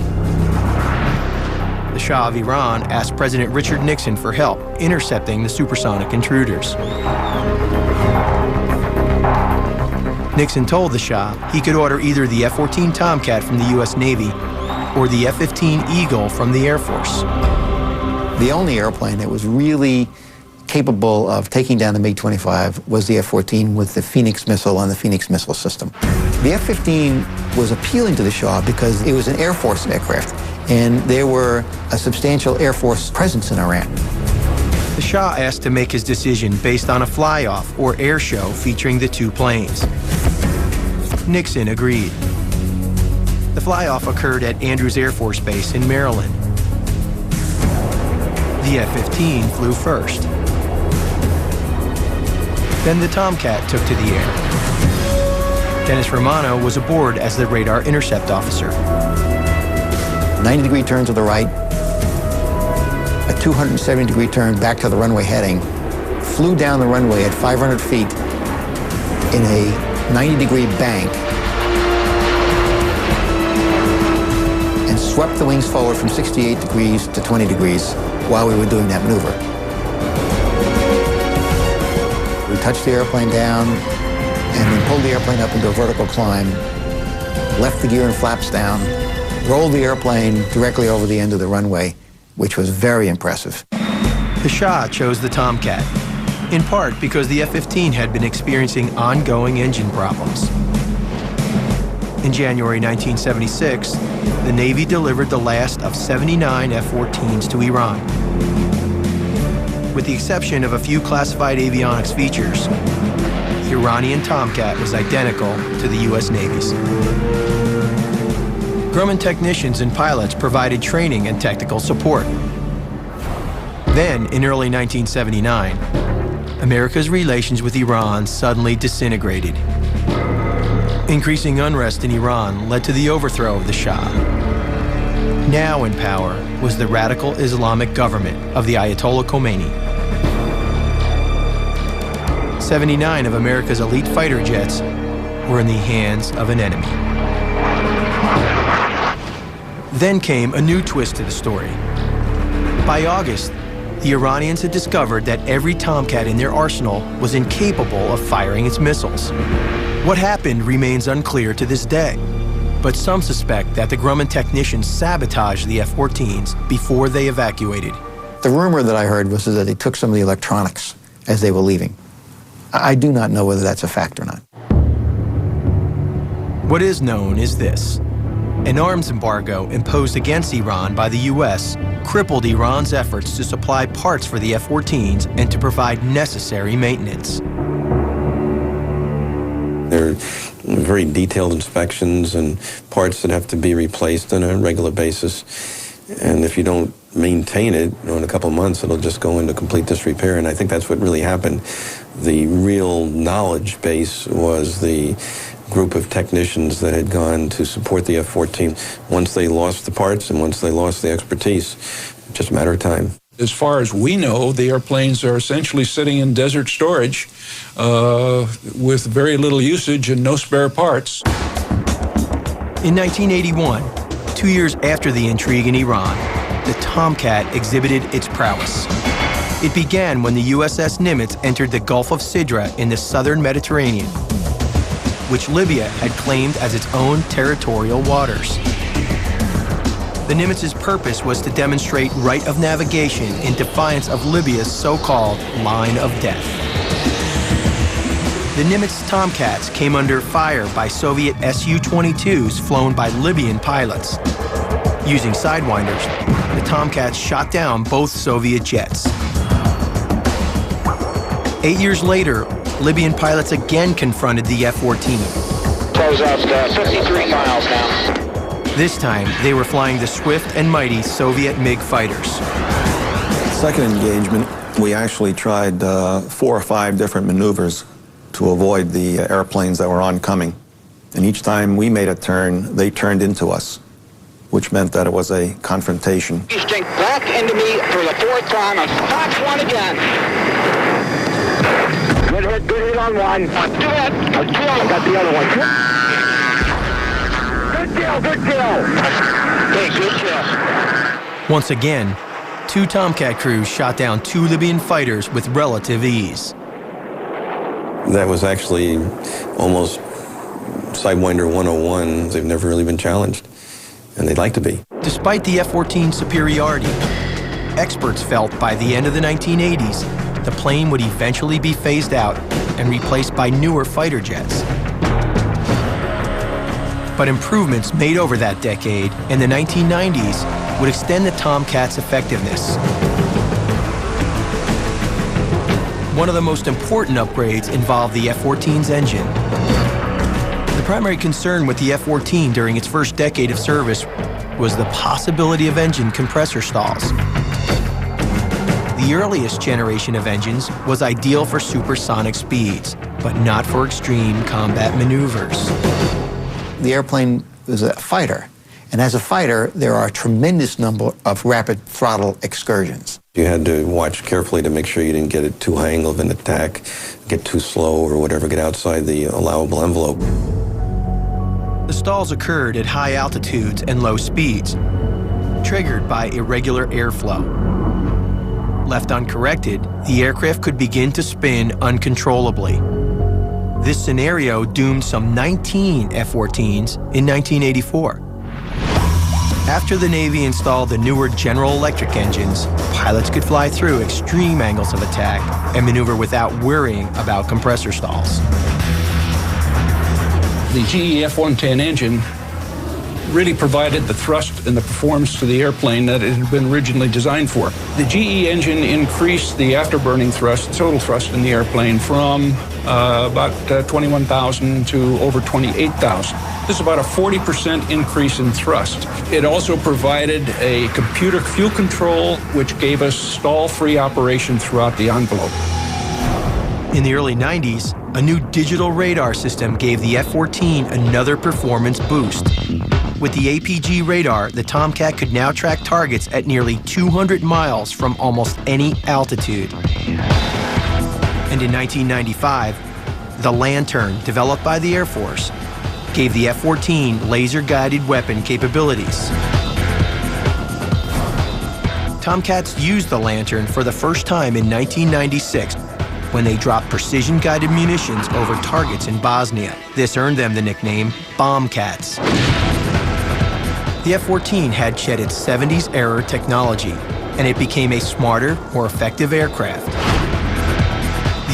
The Shah of Iran asked President Richard Nixon for help intercepting the supersonic intruders. Nixon told the Shah he could order either the F-14 Tomcat from the U.S. Navy or the F-15 Eagle from the Air Force. The only airplane that was really capable of taking down the MiG-25 was the F-14 with the Phoenix missile and the Phoenix missile system. The F-15 was appealing to the Shah because it was an Air Force aircraft, and there were a substantial Air Force presence in Iran. The Shah asked to make his decision based on a fly-off or air show featuring the 2 planes. Nixon agreed. The fly-off occurred at Andrews Air Force Base in Maryland. The F-15 flew first. Then the Tomcat took to the air. Dennis Romano was aboard as the radar intercept officer. 90-degree turn to the right, a 270-degree turn back to the runway heading, flew down the runway at 500 feet in a 90-degree bank, and swept the wings forward from 68 degrees to 20 degrees while we were doing that maneuver. We touched the airplane down and then pulled the airplane up into a vertical climb, left the gear and flaps down, rolled the airplane directly over the end of the runway, which was very impressive. The Shah chose the Tomcat, in part because the F-15 had been experiencing ongoing engine problems. In January 1976, the Navy delivered the last of 79 F-14s to Iran. With the exception of a few classified avionics features, the Iranian Tomcat was identical to the U.S. Navy's. Grumman technicians and pilots provided training and technical support. Then, in early 1979, America's relations with Iran suddenly disintegrated. Increasing unrest in Iran led to the overthrow of the Shah. Now in power was the radical Islamic government of the Ayatollah Khomeini. 79 of America's elite fighter jets were in the hands of an enemy. Then came a new twist to the story. By August, the Iranians had discovered that every Tomcat in their arsenal was incapable of firing its missiles. What happened remains unclear to this day, but some suspect that the Grumman technicians sabotaged the F-14s before they evacuated. The rumor that I heard was that they took some of the electronics as they were leaving. I do not know whether that's a fact or not. What is known is this. An arms embargo imposed against Iran by the U.S. crippled Iran's efforts to supply parts for the F-14s and to provide necessary maintenance. There are very detailed inspections and parts that have to be replaced on a regular basis. And if you don't maintain it, in a couple of months, it'll just go into complete disrepair. And I think that's what really happened. The real knowledge base was the group of technicians that had gone to support the F-14. Once they lost the parts and once they lost the expertise, just a matter of time. As far as we know, the airplanes are essentially sitting in desert storage with very little usage and no spare parts. In 1981, 2 years after the intrigue in Iran, the Tomcat exhibited its prowess. It began when the USS Nimitz entered the Gulf of Sidra in the southern Mediterranean, which Libya had claimed as its own territorial waters. The Nimitz's purpose was to demonstrate right of navigation in defiance of Libya's so-called line of death. The Nimitz Tomcats came under fire by Soviet Su-22s flown by Libyan pilots. Using sidewinders, the Tomcats shot down both Soviet jets. 8 years later, Libyan pilots again confronted the F-14. Close up, 53 miles now. This time, they were flying the swift and mighty Soviet MiG fighters. Second engagement, we actually tried 4 or 5 different maneuvers to avoid the airplanes that were oncoming. And each time we made a turn, they turned into us, which meant that it was a confrontation. You stink back into me for the 4th time. Fox 1 again. Good hit on one. Do it. I got the other one. Good kill. Hey, good kill. Once again, 2 Tomcat crews shot down 2 Libyan fighters with relative ease. That was actually almost Sidewinder 101. They've never really been challenged, and they'd like to be. Despite the F-14's superiority, experts felt by the end of the 1980s, the plane would eventually be phased out and replaced by newer fighter jets. But improvements made over that decade in the 1990s would extend the Tomcat's effectiveness. One of the most important upgrades involved the F-14's engine. The primary concern with the F-14 during its first decade of service was the possibility of engine compressor stalls. The earliest generation of engines was ideal for supersonic speeds, but not for extreme combat maneuvers. The airplane was a fighter, And as a fighter, there are a tremendous number of rapid throttle excursions. You had to watch carefully to make sure you didn't get it too high angle of an attack, get too slow or whatever, get outside the allowable envelope. The stalls occurred at high altitudes and low speeds, triggered by irregular airflow. Left uncorrected, the aircraft could begin to spin uncontrollably. This scenario doomed some 19 F-14s in 1984. After the Navy installed the newer General Electric engines, pilots could fly through extreme angles of attack and maneuver without worrying about compressor stalls. The GE F-110 engine really provided the thrust and the performance to the airplane that it had been originally designed for. The GE engine increased the afterburning thrust, total thrust in the airplane from about 21,000 to over 28,000. This is about a 40% increase in thrust. It also provided a computer fuel control, which gave us stall-free operation throughout the envelope. In the early 90s, a new digital radar system gave the F-14 another performance boost. With the APG radar, the Tomcat could now track targets at nearly 200 miles from almost any altitude. And in 1995, the Lantern, developed by the Air Force, gave the F-14 laser-guided weapon capabilities. Tomcats used the Lantern for the first time in 1996 when they dropped precision-guided munitions over targets in Bosnia. This earned them the nickname Bombcats. The F-14 had shed its 70s-era technology, and it became a smarter, more effective aircraft.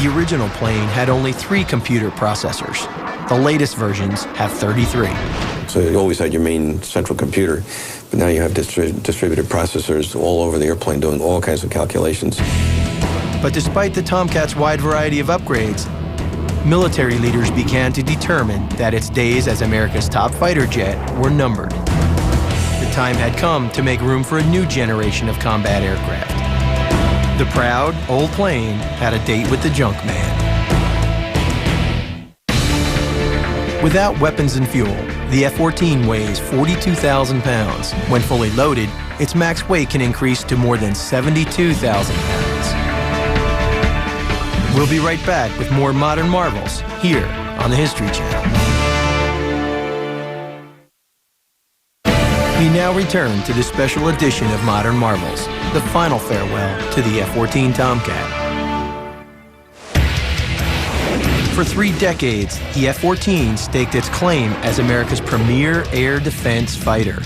The original plane had only 3 computer processors. The latest versions have 33. So you always had your main central computer, but now you have distributed processors all over the airplane doing all kinds of calculations. But despite the Tomcat's wide variety of upgrades, military leaders began to determine that its days as America's top fighter jet were numbered. The time had come to make room for a new generation of combat aircraft. The proud old plane had a date with the junk man. Without weapons and fuel, the F-14 weighs 42,000 pounds. When fully loaded, its max weight can increase to more than 72,000 pounds. We'll be right back with more Modern Marvels here on the History Channel. We now return to this special edition of Modern Marvels, the final farewell to the F-14 Tomcat. For 3 decades, the F-14 staked its claim as America's premier air defense fighter.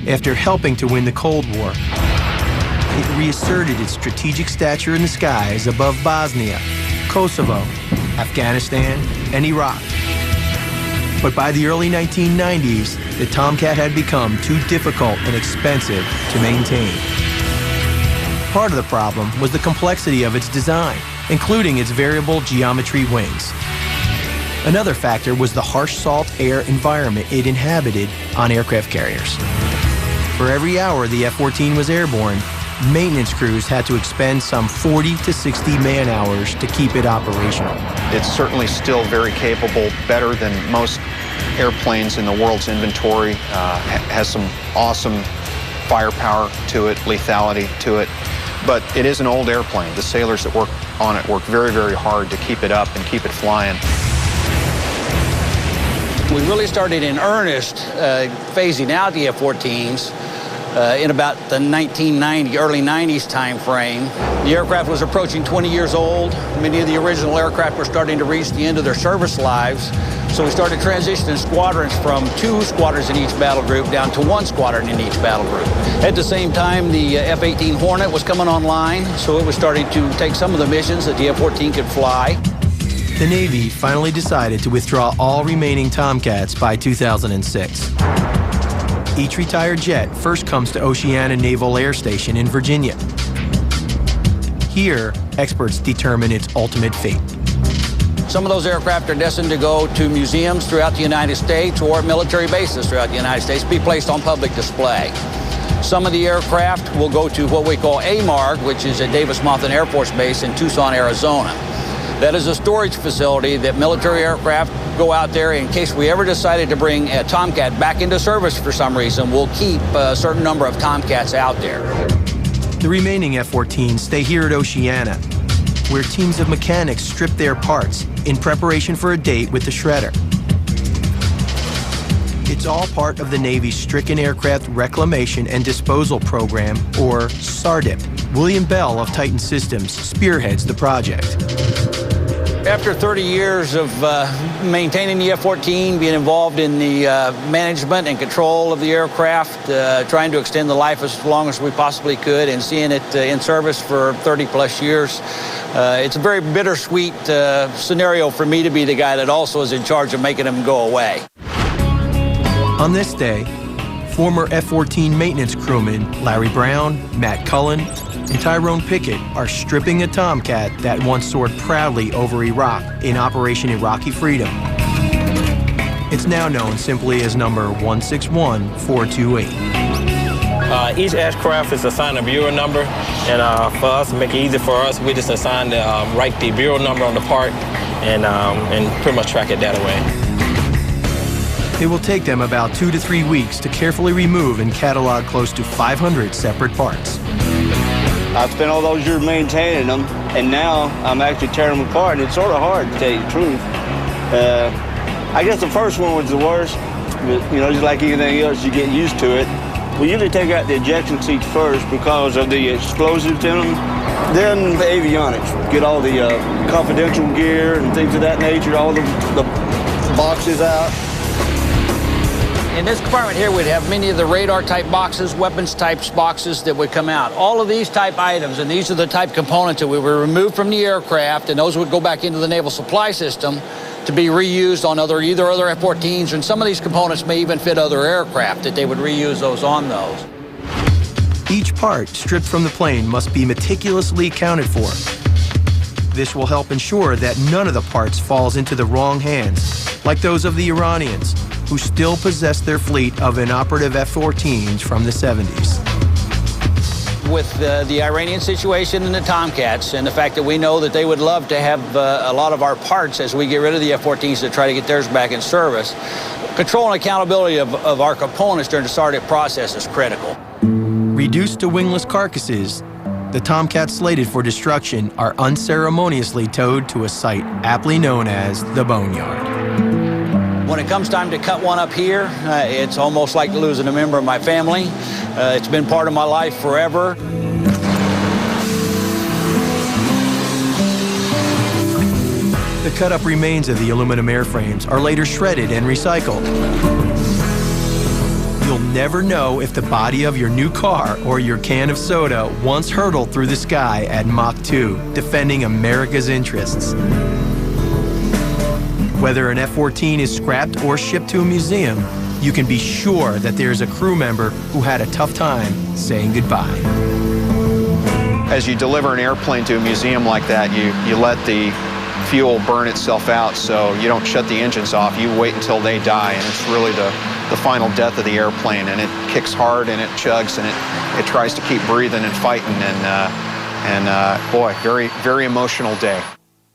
After helping to win the Cold War, it reasserted its strategic stature in the skies above Bosnia, Kosovo, Afghanistan, and Iraq. But by the early 1990s, the Tomcat had become too difficult and expensive to maintain. Part of the problem was the complexity of its design, including its variable geometry wings. Another factor was the harsh salt air environment it inhabited on aircraft carriers. For every hour the F-14 was airborne, maintenance crews had to expend some 40 to 60 man-hours to keep it operational. It's certainly still very capable, better than most airplanes in the world's inventory, has some awesome firepower to it, lethality to it, but it is an old airplane. The sailors that work on it work very, very hard to keep it up and keep it flying. We really started in earnest phasing out the F-14s in about the early 90s time frame. The aircraft was approaching 20 years old. Many of the original aircraft were starting to reach the end of their service lives. So we started transitioning squadrons from 2 squadrons in each battle group down to 1 squadron in each battle group. At the same time, the F-18 Hornet was coming online, so it was starting to take some of the missions that the F-14 could fly. The Navy finally decided to withdraw all remaining Tomcats by 2006. Each retired jet first comes to Oceana Naval Air Station in Virginia. Here, experts determine its ultimate fate. Some of those aircraft are destined to go to museums throughout the United States or military bases throughout the United States, be placed on public display. Some of the aircraft will go to what we call AMARG, which is at Davis-Monthan Air Force Base in Tucson, Arizona. That is a storage facility that military aircraft go out there in case we ever decided to bring a Tomcat back into service for some reason. We'll keep a certain number of Tomcats out there. The remaining F-14s stay here at Oceana, where teams of mechanics strip their parts in preparation for a date with the shredder. It's all part of the Navy's Stricken Aircraft Reclamation and Disposal Program, or SARDIP. William Bell of Titan Systems spearheads the project. After 30 years of maintaining the F-14, being involved in the management and control of the aircraft, trying to extend the life as long as we possibly could, and seeing it in service for 30-plus years, it's a very bittersweet scenario for me to be the guy that also is in charge of making them go away. On this day, former F-14 maintenance crewmen Larry Brown, Matt Cullen, and Tyrone Pickett are stripping a Tomcat that once soared proudly over Iraq in Operation Iraqi Freedom. It's now known simply as number 161428. Each aircraft is assigned a bureau number, and for us to make it easy for us, we just assign write the bureau number on the part and pretty much track it that way. It will take them about 2 to 3 weeks to carefully remove and catalog close to 500 separate parts. I've spent all those years maintaining them, and now I'm actually tearing them apart, and it's sort of hard, to tell you the truth. I guess the first one was the worst, but, you know, just like anything else, you get used to it. We usually take out the ejection seats first because of the explosives in them. Then the avionics, get all the confidential gear and things of that nature, all the boxes out. In this compartment here, we'd have many of the radar-type boxes, weapons-type boxes that would come out. All of these type items, and these are the type components that we would remove from the aircraft, and those would go back into the naval supply system to be reused on either other F-14s, and some of these components may even fit other aircraft, that they would reuse those on those. Each part stripped from the plane must be meticulously accounted for. This will help ensure that none of the parts falls into the wrong hands, like those of the Iranians, who still possess their fleet of inoperative F-14s from the 70s. With the Iranian situation and the Tomcats, and the fact that we know that they would love to have a lot of our parts as we get rid of the F-14s to try to get theirs back in service, control and accountability of our components during the SARDIP process is critical. Reduced to wingless carcasses, the Tomcats slated for destruction are unceremoniously towed to a site aptly known as the Boneyard. When it comes time to cut one up here, it's almost like losing a member of my family. It's been part of my life forever. The cut-up remains of the aluminum airframes are later shredded and recycled. You'll never know if the body of your new car or your can of soda once hurtled through the sky at Mach 2, defending America's interests. Whether an F-14 is scrapped or shipped to a museum, you can be sure that there's a crew member who had a tough time saying goodbye. As you deliver an airplane to a museum like that, you let the fuel burn itself out, so you don't shut the engines off. You wait until they die, and it's really the final death of the airplane, and it kicks hard, and it chugs, and it tries to keep breathing and fighting, and boy, very, very emotional day.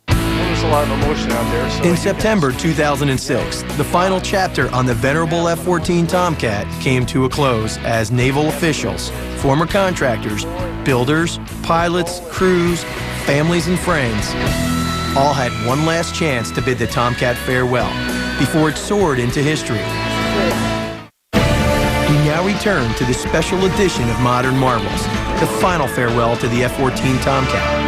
There's a lot of emotion out there. So in September 2006, the final chapter on the venerable F-14 Tomcat came to a close as naval officials, former contractors, builders, pilots, crews, families, and friends all had one last chance to bid the Tomcat farewell before it soared into history. We now return to the special edition of Modern Marvels, the final farewell to the F-14 Tomcat.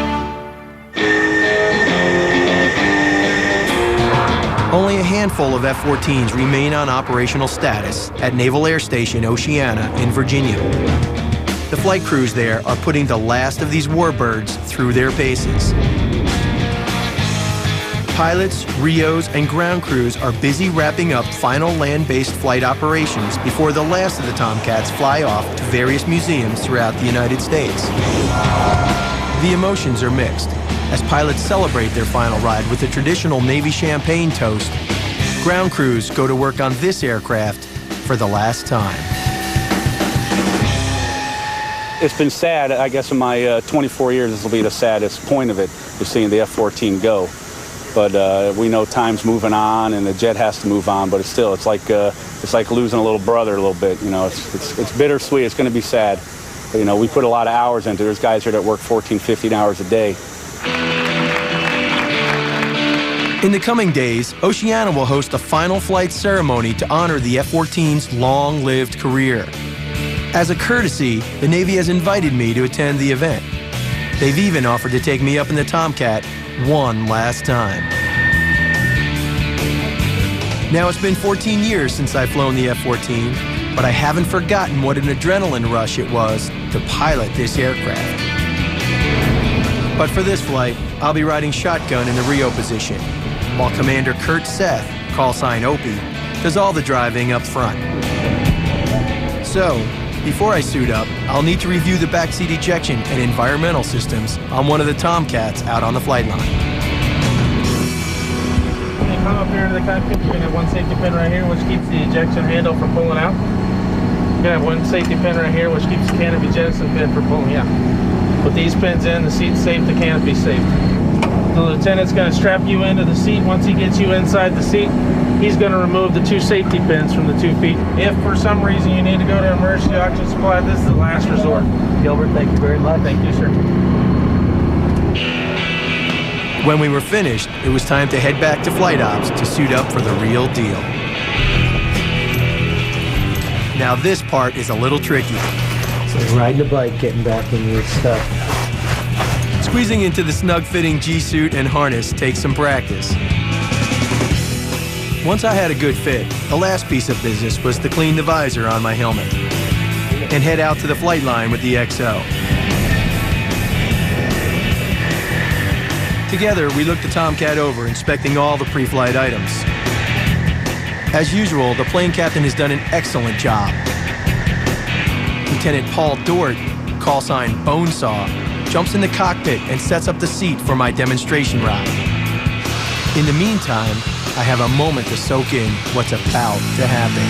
Only a handful of F-14s remain on operational status at Naval Air Station Oceana in Virginia. The flight crews there are putting the last of these warbirds through their paces. Pilots, RIOs, and ground crews are busy wrapping up final land-based flight operations before the last of the Tomcats fly off to various museums throughout the United States. The emotions are mixed. As pilots celebrate their final ride with the traditional Navy champagne toast, ground crews go to work on this aircraft for the last time. It's been sad. I guess in my 24 years, this will be the saddest point of it, is seeing the F-14 go. but we know time's moving on and the jet has to move on, but it's like losing a little brother a little bit. You know, it's bittersweet. It's going to be sad. But, you know, we put a lot of hours into it. There's guys here that work 14, 15 hours a day. In the coming days, Oceana will host a final flight ceremony to honor the F-14's long-lived career. As a courtesy, the Navy has invited me to attend the event. They've even offered to take me up in the Tomcat one last time. Now, it's been 14 years since I've flown the F-14, but I haven't forgotten what an adrenaline rush it was to pilot this aircraft. But for this flight, I'll be riding shotgun in the Rio position, while Commander Kurt Seth, call sign Opie, does all the driving up front. So, before I suit up, I'll need to review the backseat ejection and environmental systems on one of the Tomcats out on the flight line. When you come up here to the cockpit, you're going to have one safety pin right here, which keeps the ejection handle from pulling out. You're going to have one safety pin right here, which keeps the canopy jettison pin from pulling out. Put these pins in, the seat's safe, the canopy's safe. The lieutenant's going to strap you into the seat. Once he gets you inside the seat, he's going to remove the 2 safety pins from the 2 feet. If for some reason you need to go to emergency oxygen supply, this is the last resort. Gilbert, thank you very much. Thank you, sir. When we were finished, it was time to head back to flight ops to suit up for the real deal. Now this part is a little tricky. So riding a bike, getting back when you're stuck. Squeezing into the snug-fitting G-suit and harness takes some practice. Once I had a good fit, the last piece of business was to clean the visor on my helmet and head out to the flight line with the XO. Together, we looked the Tomcat over, inspecting all the pre-flight items. As usual, the plane captain has done an excellent job. Lieutenant Paul Dort, call sign Bonesaw, jumps in the cockpit and sets up the seat for my demonstration ride. In the meantime, I have a moment to soak in what's about to happen.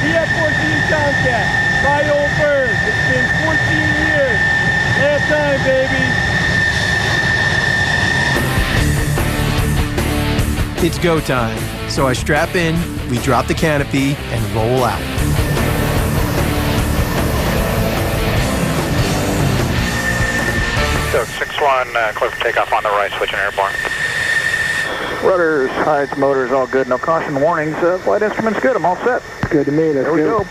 The F-14 Tomcat, my old bird. It's been 14 years. Last time, baby. It's go time, so I strap in, we drop the canopy, and roll out. So 6-1, clear for takeoff on the right, switching airborne. Rudders, heights, motors, all good. No caution warnings. Flight instruments good. I'm all set. Good to me. There we go.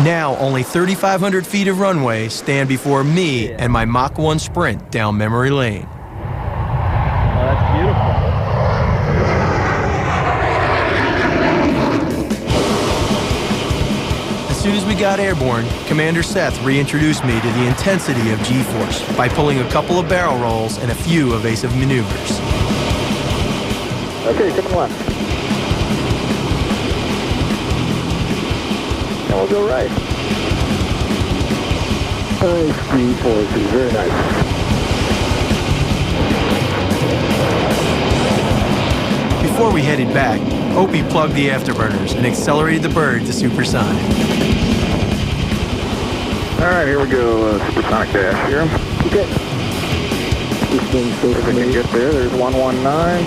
Now, only 3,500 feet of runway stand before me and my Mach 1 sprint down memory lane. Oh, that's beautiful. As soon as we got airborne, Commander Seth reintroduced me to the intensity of G-force by pulling a couple of barrel rolls and a few evasive maneuvers. Okay, coming left. And we'll go right. Nice G-forces, very nice. Before we headed back, Opie plugged the afterburners and accelerated the bird to supersonic. All right, here we go. Supersonic dash here. Okay. If we can get there, there's 119.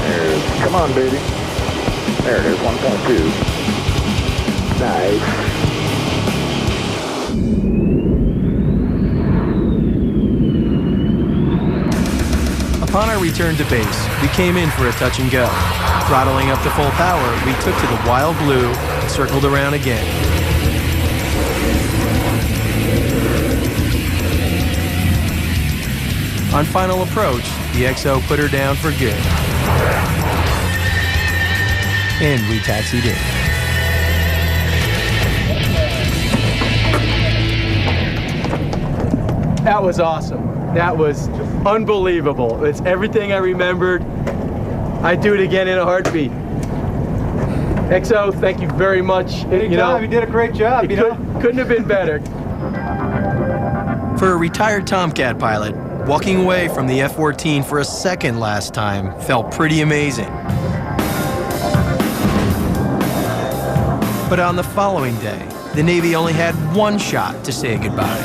There's, come on, baby. There it is, 1.2. Nice. Upon our return to base, we came in for a touch and go. Throttling up to full power, we took to the wild blue and circled around again. On final approach, the XO put her down for good. And we taxied in. That was awesome. That was unbelievable. It's everything I remembered. I'd do it again in a heartbeat. XO, thank you very much. You did a great job. Couldn't have been better. For a retired Tomcat pilot, walking away from the F-14 for a second last time felt pretty amazing. But on the following day, the Navy only had one shot to say goodbye.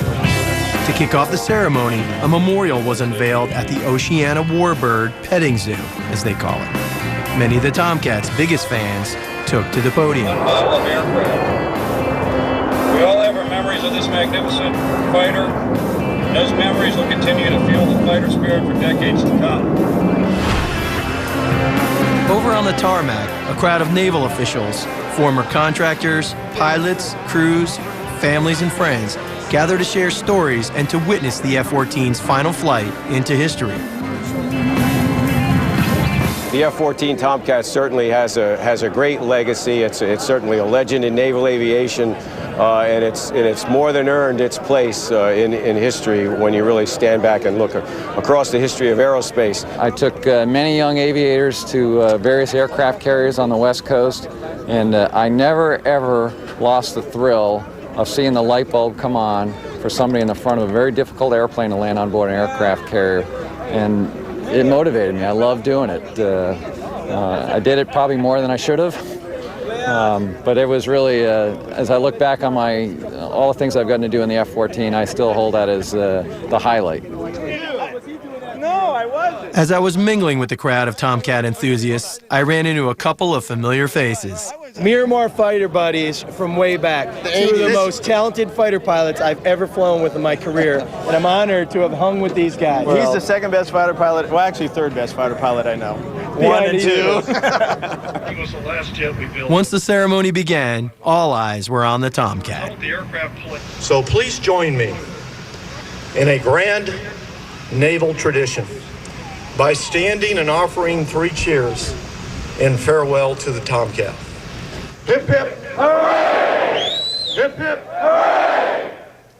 To kick off the ceremony, a memorial was unveiled at the Oceana Warbird Petting Zoo, as they call it. Many of the Tomcat's biggest fans took to the podium. Model of aircraft. We all have our memories of this magnificent fighter. And those memories will continue to fuel the fighter spirit for decades to come. Over on the tarmac, a crowd of naval officials, former contractors, pilots, crews, families, and friends gather to share stories and to witness the F-14's final flight into history. The F-14 Tomcat certainly has a great legacy. It's certainly a legend in naval aviation, and it's more than earned its place in history when you really stand back and look across the history of aerospace. I took many young aviators to various aircraft carriers on the West Coast, and I never ever lost the thrill of seeing the light bulb come on for somebody in the front of a very difficult airplane to land on board an aircraft carrier. And it motivated me. I love doing it. I did it probably more than I should have. But it was really, as I look back on all the things I've gotten to do in the F-14, I still hold that as the highlight. As I was mingling with the crowd of Tomcat enthusiasts, I ran into a couple of familiar faces. Miramar fighter buddies from way back. Two of the most talented fighter pilots I've ever flown with in my career, and I'm honored to have hung with these guys. He's the second best fighter pilot, well actually third best fider pilot I know. One and two. He was the last jet we built. Once the ceremony began, all eyes were on the Tomcat. So please join me in a grand naval tradition by standing and offering 3 cheers in farewell to the Tomcat. Hip, hip, hooray! Hip, hip, hooray!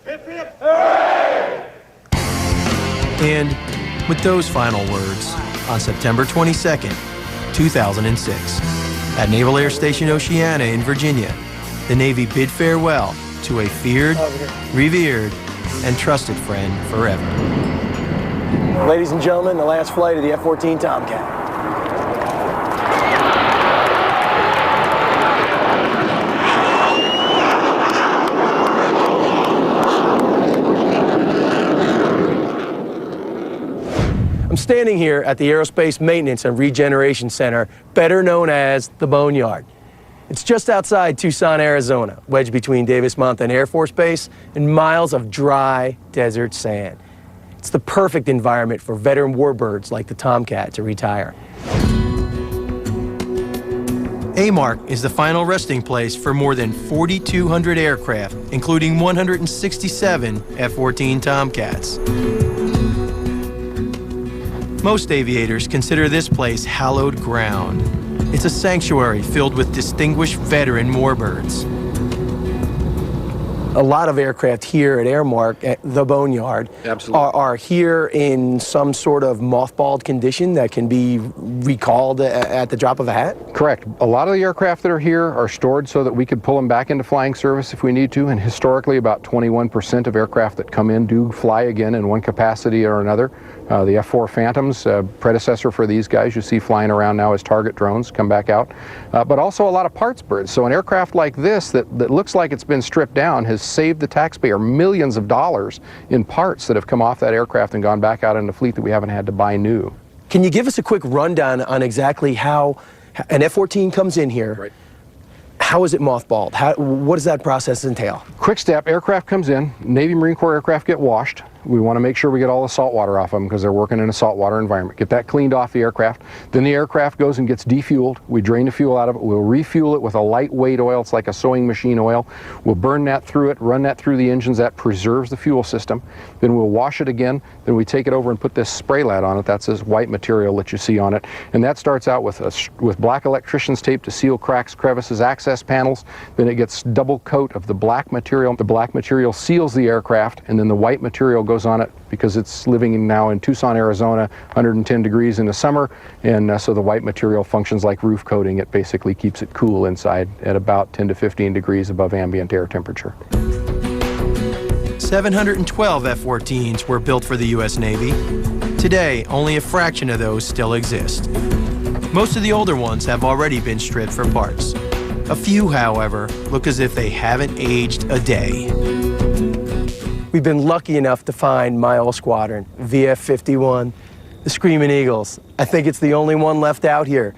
Hip, hip, hooray! And with those final words, on September 22nd, 2006, at Naval Air Station Oceana in Virginia, the Navy bid farewell to a feared, revered, and trusted friend forever. Ladies and gentlemen, the last flight of the F-14 Tomcat. I'm standing here at the Aerospace Maintenance and Regeneration Center, better known as the Boneyard. It's just outside Tucson, Arizona, wedged between Davis-Monthan Air Force Base and miles of dry desert sand. It's the perfect environment for veteran warbirds like the Tomcat to retire. AMARC is the final resting place for more than 4,200 aircraft, including 167 F-14 Tomcats. Most aviators consider this place hallowed ground. It's a sanctuary filled with distinguished veteran warbirds. A lot of aircraft here at AMARC, at the Boneyard, are here in some sort of mothballed condition that can be recalled at the drop of a hat? Correct. A lot of the aircraft that are here are stored so that we could pull them back into flying service if we need to, and historically about 21% of aircraft that come in do fly again in one capacity or another. The F-4 Phantoms, predecessor for these guys you see flying around now as target drones, come back out. But also a lot of parts birds. So an aircraft like this that looks like it's been stripped down has saved the taxpayer millions of dollars in parts that have come off that aircraft and gone back out in the fleet that we haven't had to buy new. Can you give us a quick rundown on exactly how an F-14 comes in here? Right. How is it mothballed? What does that process entail? Quick step, aircraft comes in, Navy Marine Corps aircraft get washed. We want to make sure we get all the salt water off them because they're working in a saltwater environment. Get that cleaned off the aircraft. Then the aircraft goes and gets defueled. We drain the fuel out of it. We'll refuel it with a lightweight oil. It's like a sewing machine oil. We'll burn that through it, run that through the engines. That preserves the fuel system. Then we'll wash it again. Then we take it over and put this spray lid on it. That's this white material that you see on it. And that starts out with black electrician's tape to seal cracks, crevices, access panels. Then it gets double coat of the black material. The black material seals the aircraft, and then the white material goes on it because it's living now in Tucson, Arizona, 110 degrees in the summer, and so the white material functions like roof coating. It basically keeps it cool inside at about 10 to 15 degrees above ambient air temperature. 712 F-14s were built for the U.S. Navy. Today, only a fraction of those still exist. Most of the older ones have already been stripped for parts. A few, however, look as if they haven't aged a day. We've been lucky enough to find my old squadron, VF-51, the Screaming Eagles. I think it's the only one left out here.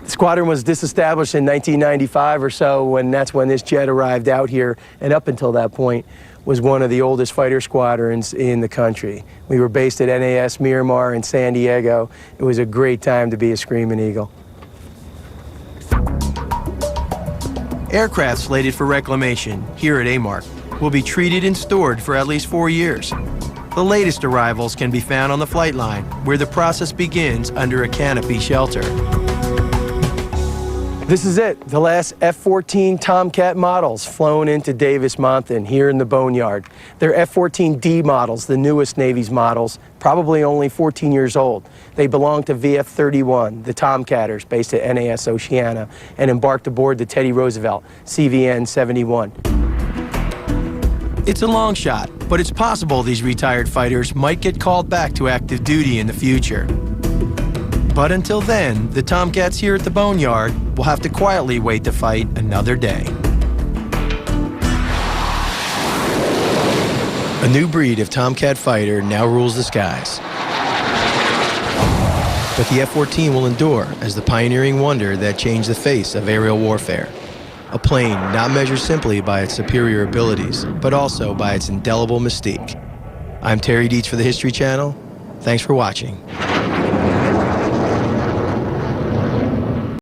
The squadron was disestablished in 1995 or so, and that's when this jet arrived out here, and up until that point was one of the oldest fighter squadrons in the country. We were based at NAS Miramar in San Diego. It was a great time to be a Screaming Eagle. Aircraft slated for reclamation here at AMARC will be treated and stored for at least 4 years. The latest arrivals can be found on the flight line, where the process begins under a canopy shelter. This is it, the last F-14 Tomcat models flown into Davis-Monthan here in the Boneyard. They're F-14D models, the newest Navy's models, probably only 14 years old. They belong to VF-31, the Tomcatters, based at NAS Oceana, and embarked aboard the Teddy Roosevelt, CVN-71. It's a long shot, but it's possible these retired fighters might get called back to active duty in the future. But until then, the Tomcats here at the Boneyard will have to quietly wait to fight another day. A new breed of Tomcat fighter now rules the skies. But the F-14 will endure as the pioneering wonder that changed the face of aerial warfare. A plane not measured simply by its superior abilities, but also by its indelible mystique. I'm Terry Dietz for the History Channel. Thanks for watching.